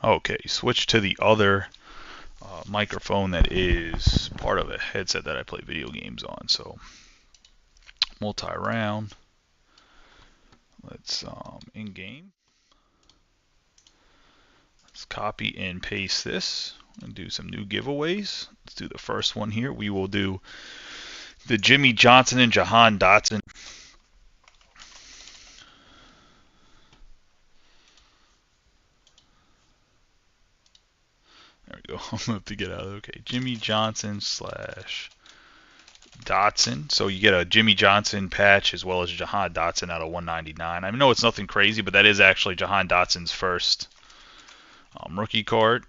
Okay, switch to the other microphone that is part of a headset that I play video games on. So multi-round. Let's in-game. Let's copy and paste this and do some new giveaways. Let's do the first one here. We will do the Jimmy Johnson and Jahan Dotson. There we go. I'm going to have to get out of it. Okay, Jimmy Johnson / Dotson. So you get a Jimmy Johnson patch as well as Jahan Dotson out of 199. I know it's nothing crazy, but that is actually Jahan Dotson's first rookie card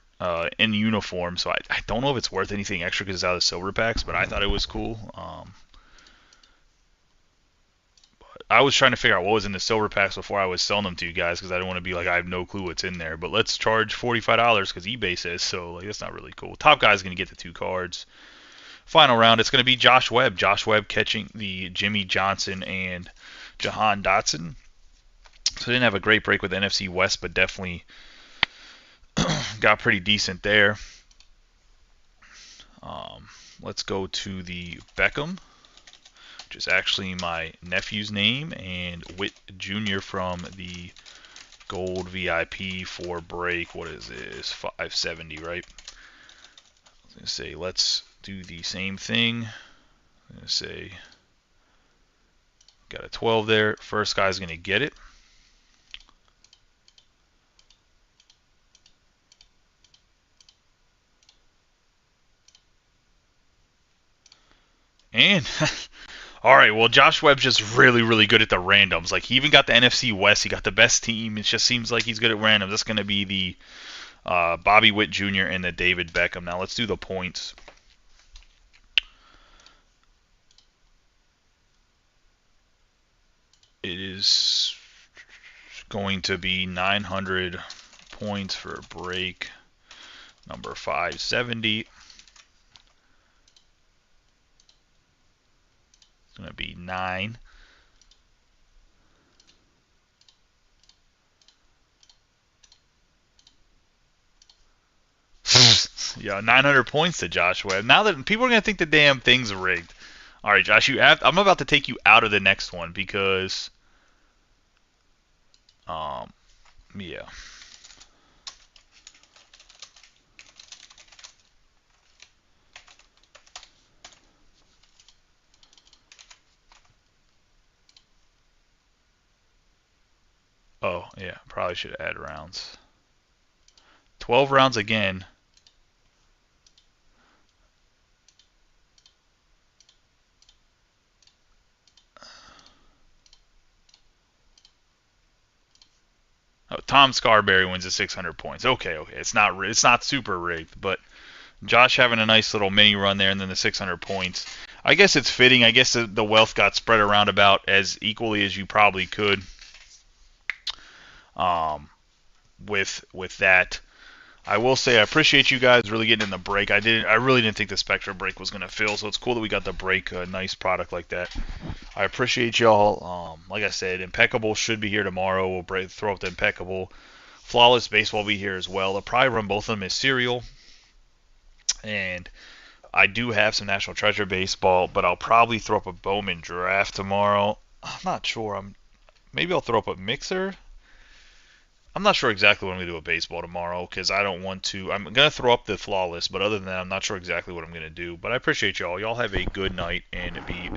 in uniform. So I don't know if it's worth anything extra because it's out of silver packs, but I thought it was cool. I was trying to figure out what was in the silver packs before I was selling them to you guys because I didn't want to be like I have no clue what's in there. But let's charge $45 because eBay says so. Like, that's not really cool. Top guy's going to get the 2 cards. Final round, it's going to be Josh Webb. Josh Webb catching the Jimmy Johnson and Jahan Dotson. So didn't have a great break with NFC West, but definitely got pretty decent there. Let's go to the Beckham, which is actually my nephew's name, and Witt Jr. from the Gold VIP for break. What is this? 570, right? I was going to say, let's do the same thing. I'm going to say, got a 12 there. First guy's going to get it. And all right, well, Josh Webb's just really, really good at the randoms. Like, he even got the NFC West. He got the best team. It just seems like he's good at randoms. That's going to be the Bobby Witt Jr. and the David Beckham. Now, let's do the points. It is going to be 900 points for a break. Number 570. It's going to be 9. Yeah, 900 points to Josh Webb. Now that people are gonna think the damn thing's rigged. All right, Josh, I'm about to take you out of the next one because, um, yeah. Oh, yeah, probably should add rounds. 12 rounds again. Oh, Tom Scarberry wins at 600 points. Okay, okay, it's not super rigged, but Josh having a nice little mini run there, and then the 600 points. I guess it's fitting. I guess the wealth got spread around about as equally as you probably could. Um, with that. I will say I appreciate you guys really getting in the break. I really didn't think the Spectra break was gonna fill, so it's cool that we got the break, a nice product like that. I appreciate y'all. Like I said, Impeccable should be here tomorrow. We'll throw up the Impeccable. Flawless Baseball will be here as well. I'll probably run both of them as serial, and I do have some National Treasure Baseball, but I'll probably throw up a Bowman Draft tomorrow. I'm not sure. Maybe I'll throw up a Mixer. I'm not sure exactly what I'm going to do with baseball tomorrow because I don't want to. I'm going to throw up the flawless, but other than that, I'm not sure exactly what I'm going to do. But I appreciate y'all. Y'all have a good night and be